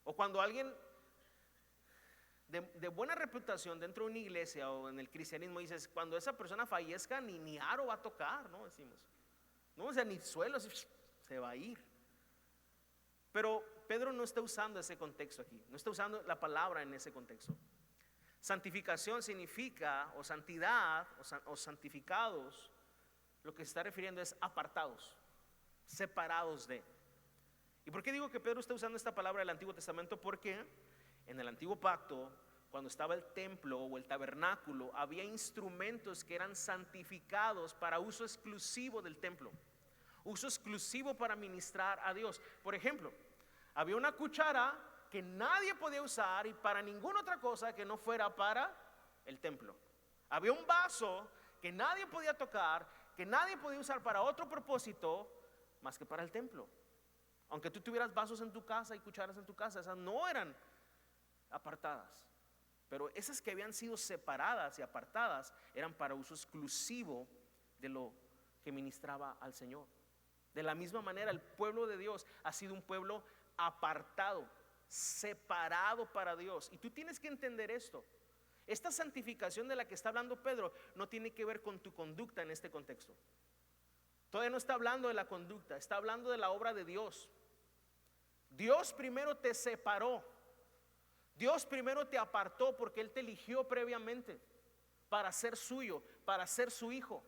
O cuando alguien de buena reputación dentro de una iglesia o en el cristianismo dices, cuando esa persona fallezca ni aro va a tocar, ¿no? Decimos, no, o sea, ni suelo, se va a ir. Pero Pedro no está usando ese contexto aquí, no está usando la palabra en ese contexto. Santificación significa, o santidad, o santificados, lo que se está refiriendo es apartados, separados de. ¿Y por qué digo que Pedro está usando esta palabra del Antiguo Testamento? Porque en el Antiguo Pacto, cuando estaba el templo o el tabernáculo, había instrumentos que eran santificados para uso exclusivo del templo, uso exclusivo para ministrar a Dios. Por ejemplo, había una cuchara que nadie podía usar y para ninguna otra cosa que no fuera para el templo. Había un vaso que nadie podía tocar, que nadie podía usar para otro propósito más que para el templo. Aunque tú tuvieras vasos en tu casa y cucharas en tu casa, esas no eran apartadas, pero esas que habían sido separadas y apartadas eran para uso exclusivo de lo que ministraba al Señor. De la misma manera, el pueblo de Dios ha sido un pueblo apartado, separado para Dios. Y tú tienes que entender esto. Esta santificación de la que está hablando Pedro no tiene que ver con tu conducta en este contexto. Todavía no está hablando de la conducta, está hablando de la obra de Dios. Dios primero te separó, Dios primero te apartó porque Él te eligió previamente para ser suyo, para ser su hijo.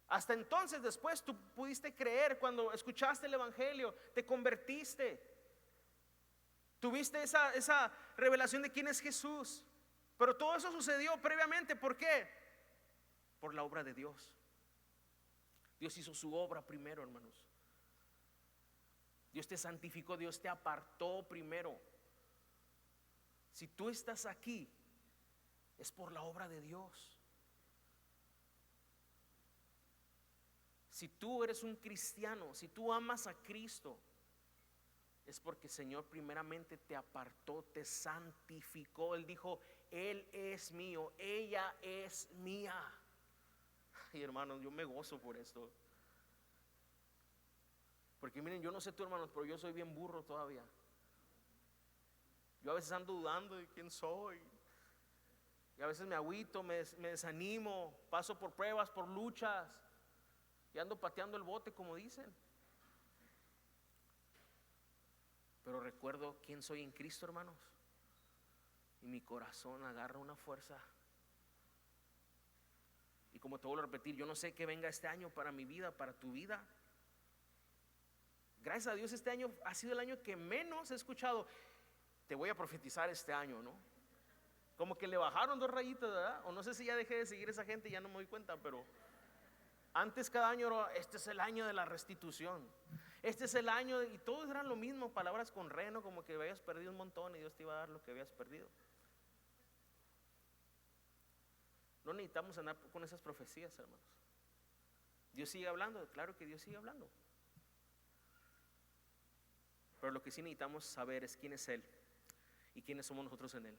Hasta entonces, después tú pudiste creer cuando escuchaste el evangelio, te convertiste, tuviste esa revelación de quién es Jesús. Pero todo eso sucedió previamente. ¿Por qué? Por la obra de Dios. Dios hizo su obra primero, hermanos. Dios te santificó, Dios te apartó primero. Si tú estás aquí, es por la obra de Dios. Si tú eres un cristiano, si tú amas a Cristo, es porque el Señor primeramente te apartó, te santificó. Él dijo, Él es mío, ella es mía. Y hermanos, yo me gozo por esto. Porque miren, yo no sé tú, hermanos, pero yo soy bien burro todavía. Yo a veces ando dudando de quién soy. Y a veces me agüito, me desanimo, paso por pruebas, por luchas. Y ando pateando el bote, como dicen. Pero recuerdo quién soy en Cristo, hermanos. Y mi corazón agarra una fuerza. Y como te vuelvo a repetir, yo no sé qué venga este año para mi vida, para tu vida. Gracias a Dios este año ha sido el año que menos he escuchado. Te voy a profetizar este año, ¿no? Como que le bajaron 2 rayitas, ¿verdad? O no sé si ya dejé de seguir a esa gente y ya no me doy cuenta, pero antes cada año era, este es el año de la restitución. Este es el año, y todos eran lo mismo, palabras con reno, como que habías perdido un montón y Dios te iba a dar lo que habías perdido. No necesitamos andar con esas profecías, hermanos. Dios sigue hablando, claro que Dios sigue hablando. Pero lo que sí necesitamos saber es quién es Él y quiénes somos nosotros en Él.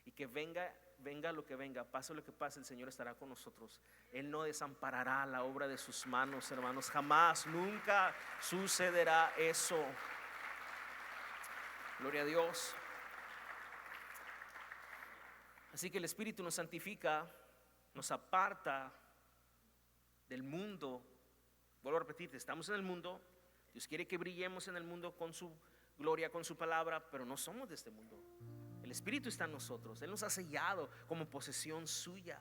Y que venga lo que venga, pase lo que pase, el Señor estará con nosotros. Él no desamparará la obra de sus manos, hermanos. Jamás, nunca sucederá eso. Gloria a Dios. Así que el Espíritu nos santifica, nos aparta del mundo. Vuelvo a repetirte, estamos en el mundo. Dios quiere que brillemos en el mundo con su gloria, con su palabra, pero no somos de este mundo. El Espíritu está en nosotros. Él nos ha sellado como posesión suya.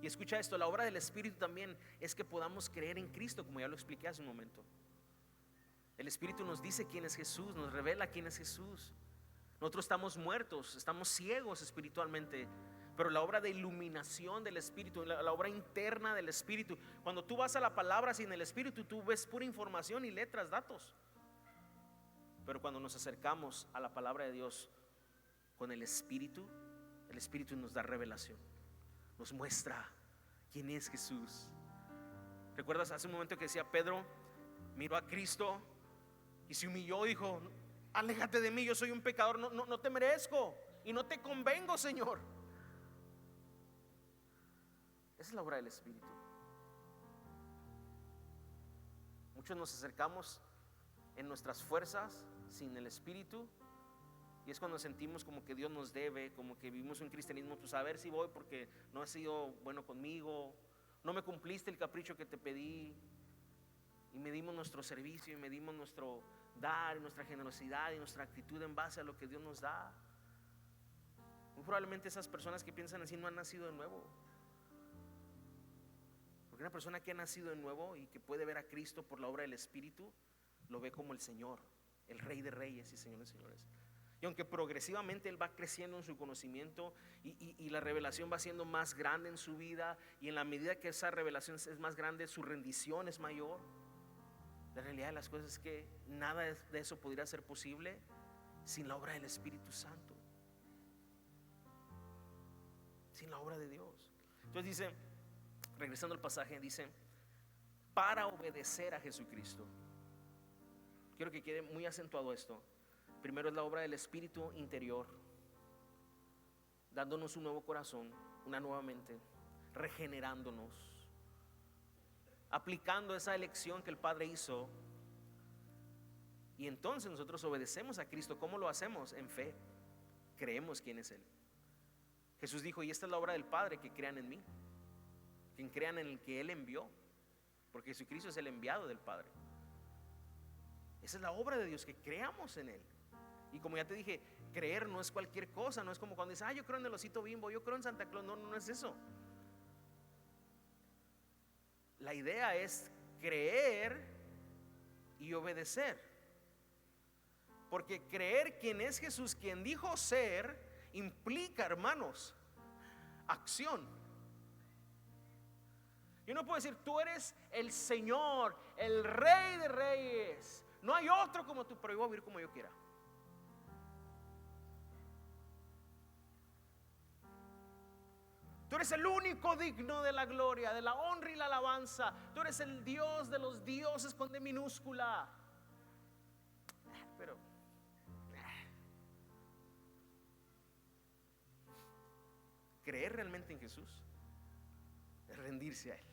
Y escucha esto, la obra del Espíritu también es que podamos creer en Cristo, como ya lo expliqué hace un momento. El Espíritu nos dice quién es Jesús, nos revela quién es Jesús. Nosotros estamos muertos, estamos ciegos espiritualmente, pero la obra de iluminación del Espíritu, la obra interna del Espíritu, cuando tú vas a la palabra sin el Espíritu, tú ves pura información y letras, datos. Pero cuando nos acercamos a la palabra de Dios con el Espíritu nos da revelación, nos muestra quién es Jesús. ¿Recuerdas hace un momento que decía Pedro miró a Cristo y se humilló y dijo, aléjate de mí, yo soy un pecador, no te merezco y no te convengo, Señor? Esa es la obra del Espíritu. Muchos nos acercamos en nuestras fuerzas, sin el Espíritu, y es cuando sentimos como que Dios nos debe, como que vivimos un cristianismo, pues a ver si voy porque no has sido bueno conmigo, no me cumpliste el capricho que te pedí, y medimos nuestro servicio y medimos nuestro dar, nuestra generosidad y nuestra actitud en base a lo que Dios nos da. Muy probablemente esas personas que piensan así no han nacido de nuevo. Porque una persona que ha nacido de nuevo y que puede ver a Cristo por la obra del Espíritu, lo ve como el Señor, el Rey de Reyes y Señor de Señores. Y aunque progresivamente él va creciendo en su conocimiento y la revelación va siendo más grande en su vida, y en la medida que esa revelación es más grande, su rendición es mayor. La realidad de las cosas es que nada de eso podría ser posible sin la obra del Espíritu Santo, sin la obra de Dios. Entonces dice, regresando al pasaje, dice, para obedecer a Jesucristo. Quiero que quede muy acentuado esto. Primero es la obra del Espíritu interior, dándonos un nuevo corazón, una nueva mente, regenerándonos, aplicando esa elección que el Padre hizo. Y entonces nosotros obedecemos a Cristo. ¿Cómo lo hacemos? En fe. Creemos quién es Él. Jesús dijo, y esta es la obra del Padre, que crean en mí, que crean en el que Él envió, porque Jesucristo es el enviado del Padre. Esa es la obra de Dios, que creamos en Él. Y como ya te dije, creer no es cualquier cosa. No es como cuando dices, yo creo en el osito Bimbo, yo creo en Santa Claus. No es eso. La idea es creer y obedecer. Porque creer quién es Jesús, quien dijo ser, implica, hermanos, acción. Yo no puedo decir, tú eres el Señor, el Rey de Reyes, no hay otro como tú, pero yo voy a vivir como yo quiera. Tú eres el único digno de la gloria, de la honra y la alabanza. Tú eres el Dios de los dioses con D minúscula. Pero creer realmente en Jesús es rendirse a Él.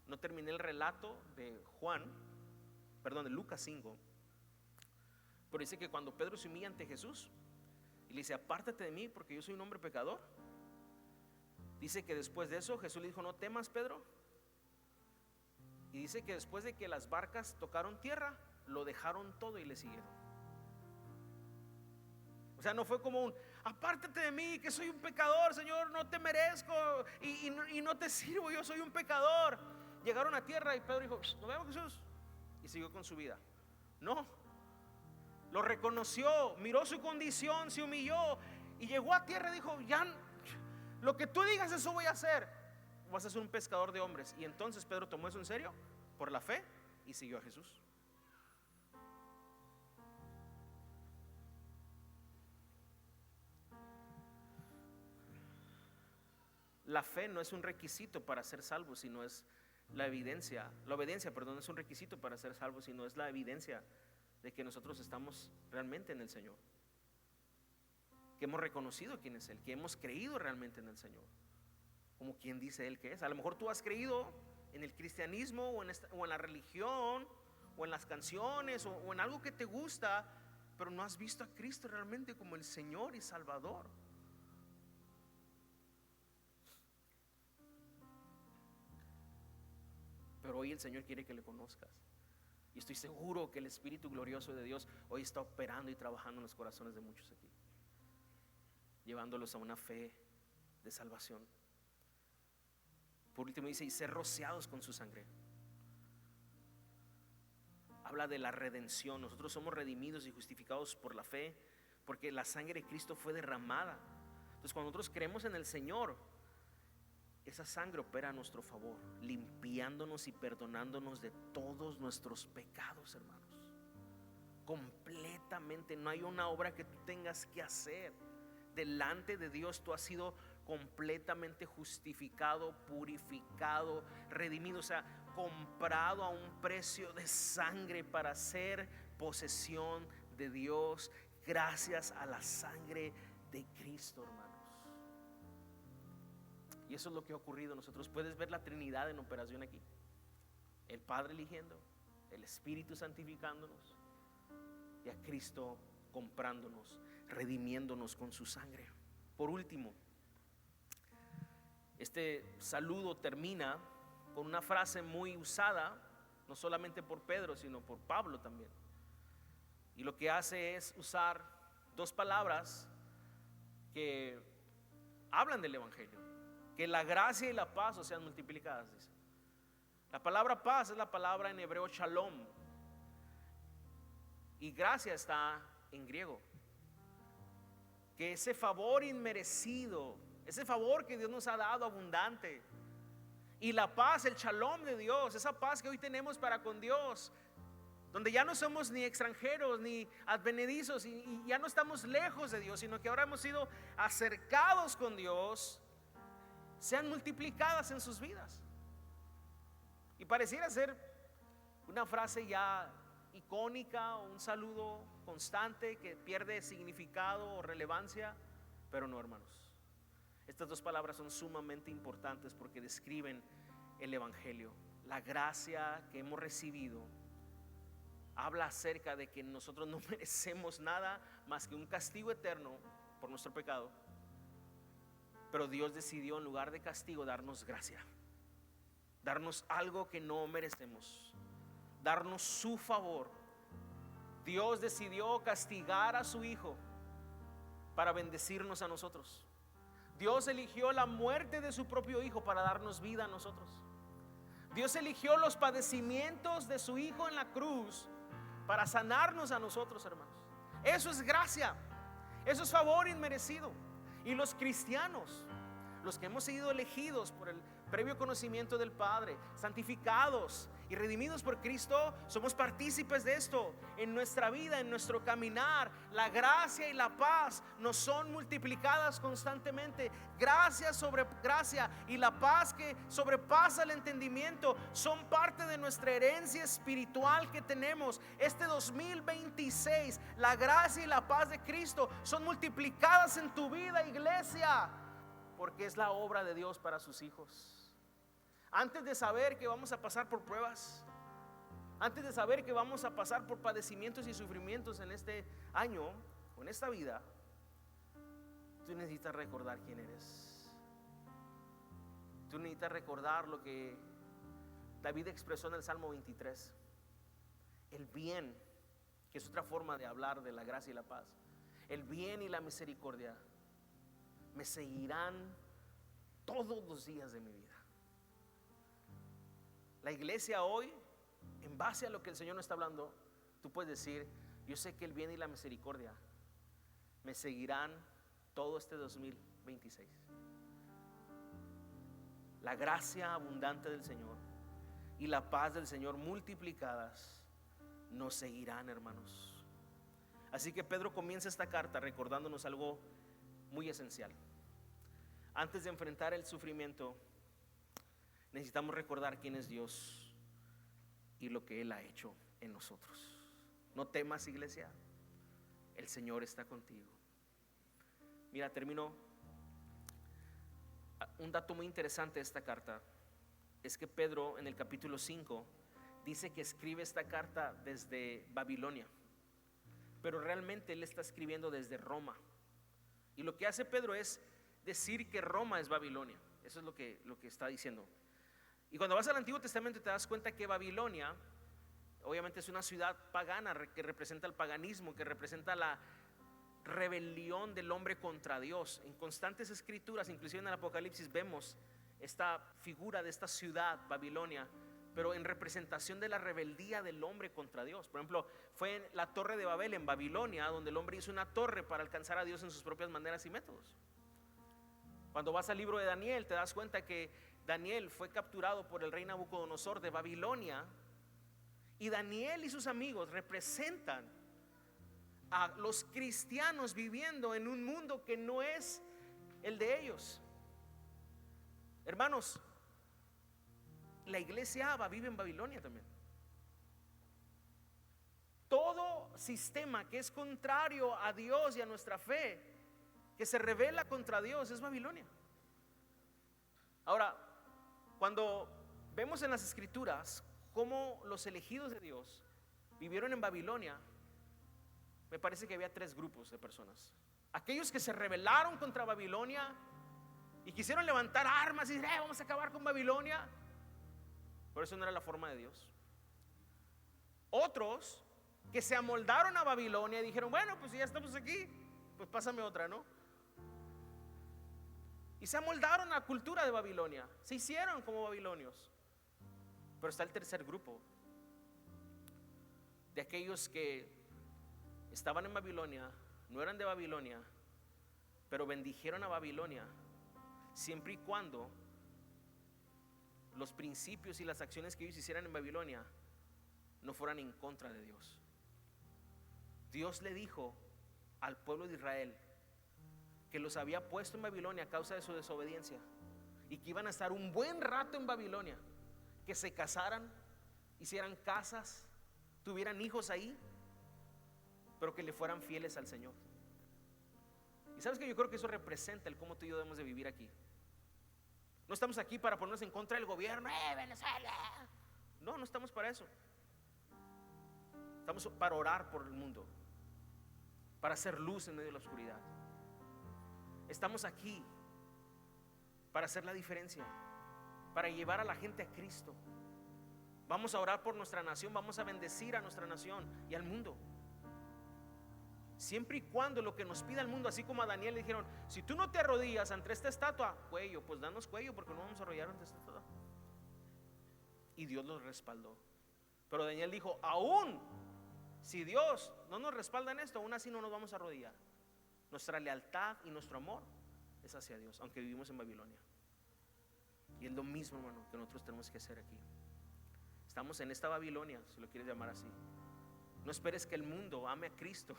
No terminé el relato de de Lucas 5, pero dice que cuando Pedro se humilla ante Jesús y le dice, apártate de mí porque yo soy un hombre pecador, dice que después de eso Jesús le dijo, no temas, Pedro. Y dice que después de que las barcas tocaron tierra, lo dejaron todo y le siguieron. O sea, no fue como un, apártate de mí que soy un pecador, Señor, no te merezco y no te sirvo, yo soy un pecador. Llegaron a tierra y Pedro dijo, nos vemos, Jesús, y siguió con su vida. No, lo reconoció, miró su condición, se humilló y llegó a tierra y dijo, ya, lo que tú digas, eso voy a hacer. Vas a ser un pescador de hombres. Y entonces Pedro tomó eso en serio por la fe y siguió a Jesús. La fe no es un requisito para ser salvo, sino es la evidencia. La obediencia, perdón, no es un requisito para ser salvo, sino es la evidencia de que nosotros estamos realmente en el Señor, que hemos reconocido quién es Él, que hemos creído realmente en el Señor, como quien dice Él que es. A lo mejor tú has creído en el cristianismo o en la religión o en las canciones o en algo que te gusta, pero no has visto a Cristo realmente como el Señor y Salvador. Pero hoy el Señor quiere que le conozcas. Y estoy seguro que el Espíritu glorioso de Dios hoy está operando y trabajando en los corazones de muchos aquí, llevándolos a una fe de salvación. Por último dice, y ser rociados con su sangre. Habla de la redención. Nosotros somos redimidos y justificados por la fe, porque la sangre de Cristo fue derramada. Entonces cuando nosotros creemos en el Señor, esa sangre opera a nuestro favor, limpiándonos y perdonándonos de todos nuestros pecados, hermanos. Completamente, no hay una obra que tú tengas que hacer. Delante de Dios tú has sido completamente justificado, purificado, redimido, o sea, comprado a un precio de sangre para ser posesión de Dios, gracias a la sangre de Cristo, hermanos. Y eso es lo que ha ocurrido. Nosotros puedes ver la Trinidad en operación aquí. El Padre eligiendo, el Espíritu santificándonos y a Cristo comprándonos, redimiéndonos con su sangre. Por último, este saludo termina con una frase muy usada, no solamente por Pedro, sino por Pablo también. Y lo que hace es usar dos palabras que hablan del Evangelio: que la gracia y la paz os sean multiplicadas, dice. La palabra paz es la palabra en hebreo shalom, y gracia está en griego. Que ese favor inmerecido, ese favor que Dios nos ha dado abundante, y la paz, el shalom de Dios, esa paz que hoy tenemos para con Dios, donde ya no somos ni extranjeros ni advenedizos, y ya no estamos lejos de Dios, sino que ahora hemos sido acercados con Dios, sean multiplicadas en sus vidas. Y pareciera ser una frase ya icónica, o un saludo constante que pierde significado o relevancia, pero no, hermanos. Estas dos palabras son sumamente importantes porque describen el Evangelio. La gracia que hemos recibido habla acerca de que nosotros no merecemos nada más que un castigo eterno por nuestro pecado, pero Dios decidió, en lugar de castigo, darnos gracia, darnos algo que no merecemos, darnos su favor. Dios decidió castigar a su Hijo para bendecirnos a nosotros. Dios eligió la muerte de su propio Hijo para darnos vida a nosotros. Dios eligió los padecimientos de su Hijo en la cruz para sanarnos a nosotros, hermanos. Eso es gracia, eso es favor inmerecido. Y los cristianos, los que hemos sido elegidos por el previo conocimiento del Padre, santificados y redimidos por Cristo, somos partícipes de esto en nuestra vida, en nuestro caminar. La gracia y la paz nos son multiplicadas constantemente. Gracia sobre gracia y la paz que sobrepasa el entendimiento son parte de nuestra herencia espiritual que tenemos. Este 2026, la gracia y la paz de Cristo son multiplicadas en tu vida, iglesia, porque es la obra de Dios para sus hijos. Antes de saber que vamos a pasar por pruebas, antes de saber que vamos a pasar por padecimientos y sufrimientos en este año o en esta vida, tú necesitas recordar quién eres. Tú necesitas recordar lo que David expresó en el Salmo 23. El bien, que es otra forma de hablar de la gracia y la paz. El bien y la misericordia me seguirán todos los días de mi vida. La iglesia hoy, en base a lo que el Señor nos está hablando, tú puedes decir: yo sé que el bien y la misericordia me seguirán todo este 2026. La gracia abundante del Señor y la paz del Señor multiplicadas nos seguirán, hermanos. Así que Pedro comienza esta carta recordándonos algo muy esencial. Antes de enfrentar el sufrimiento, necesitamos recordar quién es Dios y lo que Él ha hecho en nosotros. No temas, iglesia, el Señor está contigo. Mira, termino. Un dato muy interesante de esta carta es que Pedro, en el capítulo 5, dice que escribe esta carta desde Babilonia, pero realmente él está escribiendo desde Roma. Y lo que hace Pedro es decir que Roma es Babilonia. Eso es lo que está diciendo. Y cuando vas al Antiguo Testamento te das cuenta que Babilonia obviamente es una ciudad pagana que representa el paganismo, que representa la rebelión del hombre contra Dios. En constantes escrituras, inclusive en el Apocalipsis, vemos esta figura de esta ciudad, Babilonia, pero en representación de la rebeldía del hombre contra Dios. Por ejemplo, fue en la Torre de Babel en Babilonia donde el hombre hizo una torre para alcanzar a Dios en sus propias maneras y métodos. Cuando vas al libro de Daniel te das cuenta que Daniel fue capturado por el rey Nabucodonosor de Babilonia, y Daniel y sus amigos representan a los cristianos viviendo en un mundo que no es el de ellos. Hermanos, la iglesia Abba vive en Babilonia también. Todo sistema que es contrario a Dios y a nuestra fe, que se revela contra Dios, es Babilonia. Ahora, cuando vemos en las escrituras cómo los elegidos de Dios vivieron en Babilonia, me parece que había tres grupos de personas. Aquellos que se rebelaron contra Babilonia y quisieron levantar armas y decir, vamos a acabar con Babilonia. Por eso no era la forma de Dios. Otros que se amoldaron a Babilonia y dijeron, bueno, pues si ya estamos aquí, pues pásame otra, ¿no? Y se amoldaron a la cultura de Babilonia, se hicieron como babilonios. Pero está el tercer grupo, de aquellos que estaban en Babilonia, no eran de Babilonia, pero bendijeron a Babilonia, siempre y cuando los principios y las acciones que ellos hicieran en Babilonia no fueran en contra de Dios. Dios le dijo al pueblo de Israel que los había puesto en Babilonia a causa de su desobediencia y que iban a estar un buen rato en Babilonia, que se casaran, hicieran casas, tuvieran hijos ahí, pero que le fueran fieles al Señor. Y sabes que yo creo que eso representa el cómo tú y yo debemos de vivir aquí. No estamos aquí para ponernos en contra del gobierno, Venezuela. No estamos para eso. Estamos para orar por el mundo, para hacer luz en medio de la oscuridad. Estamos aquí para hacer la diferencia, para llevar a la gente a Cristo. Vamos a orar por nuestra nación, vamos a bendecir a nuestra nación y al mundo. Siempre y cuando lo que nos pida el mundo, así como a Daniel le dijeron, si tú no te arrodillas ante esta estatua, cuello, pues danos cuello porque no vamos a arrodillar ante esta estatua. Y Dios los respaldó. Pero Daniel dijo, aún si Dios no nos respalda en esto, aún así no nos vamos a arrodillar. Nuestra lealtad y nuestro amor es hacia Dios, aunque vivimos en Babilonia. Y es lo mismo, hermano, que nosotros tenemos que hacer aquí. Estamos en esta Babilonia, si lo quieres llamar así. No esperes que el mundo ame a Cristo.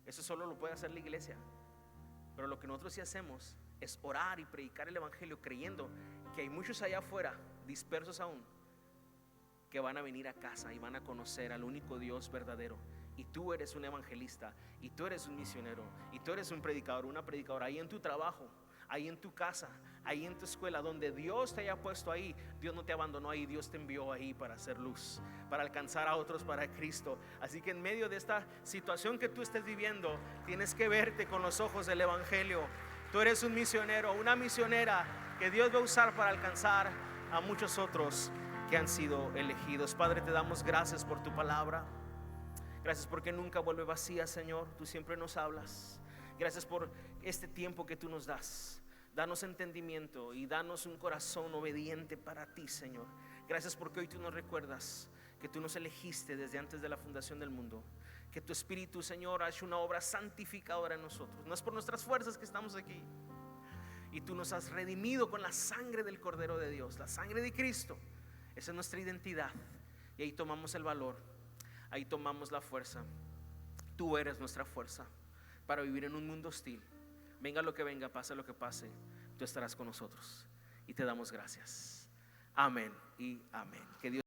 Eso solo lo puede hacer la iglesia. Pero lo que nosotros sí hacemos es orar y predicar el evangelio, creyendo que hay muchos allá afuera, dispersos aún, que van a venir a casa y van a conocer al único Dios verdadero. Y tú eres un evangelista, y tú eres un misionero, y tú eres un predicador, una predicadora, ahí en tu trabajo, ahí en tu casa, ahí en tu escuela, donde Dios te haya puesto ahí. Dios no te abandonó ahí, Dios te envió ahí para hacer luz, para alcanzar a otros para Cristo. Así que en medio de esta situación que tú estés viviendo, tienes que verte con los ojos del evangelio. Tú eres un misionero, una misionera que Dios va a usar para alcanzar a muchos otros que han sido elegidos. Padre, te damos gracias por tu palabra. Gracias porque nunca vuelve vacía, Señor. Tú siempre nos hablas. Gracias por este tiempo que tú nos das. Danos entendimiento y danos un corazón obediente para ti, Señor. Gracias porque hoy tú nos recuerdas que tú nos elegiste desde antes de la fundación del mundo. Que tu Espíritu, Señor, ha hecho una obra santificadora en nosotros. No es por nuestras fuerzas que estamos aquí. Y tú nos has redimido con la sangre del Cordero de Dios, la sangre de Cristo. Esa es nuestra identidad. Y ahí tomamos el valor. Ahí tomamos la fuerza. Tú eres nuestra fuerza para vivir en un mundo hostil. Venga lo que venga, pase lo que pase, tú estarás con nosotros. Y te damos gracias. Amén y amén. Que Dios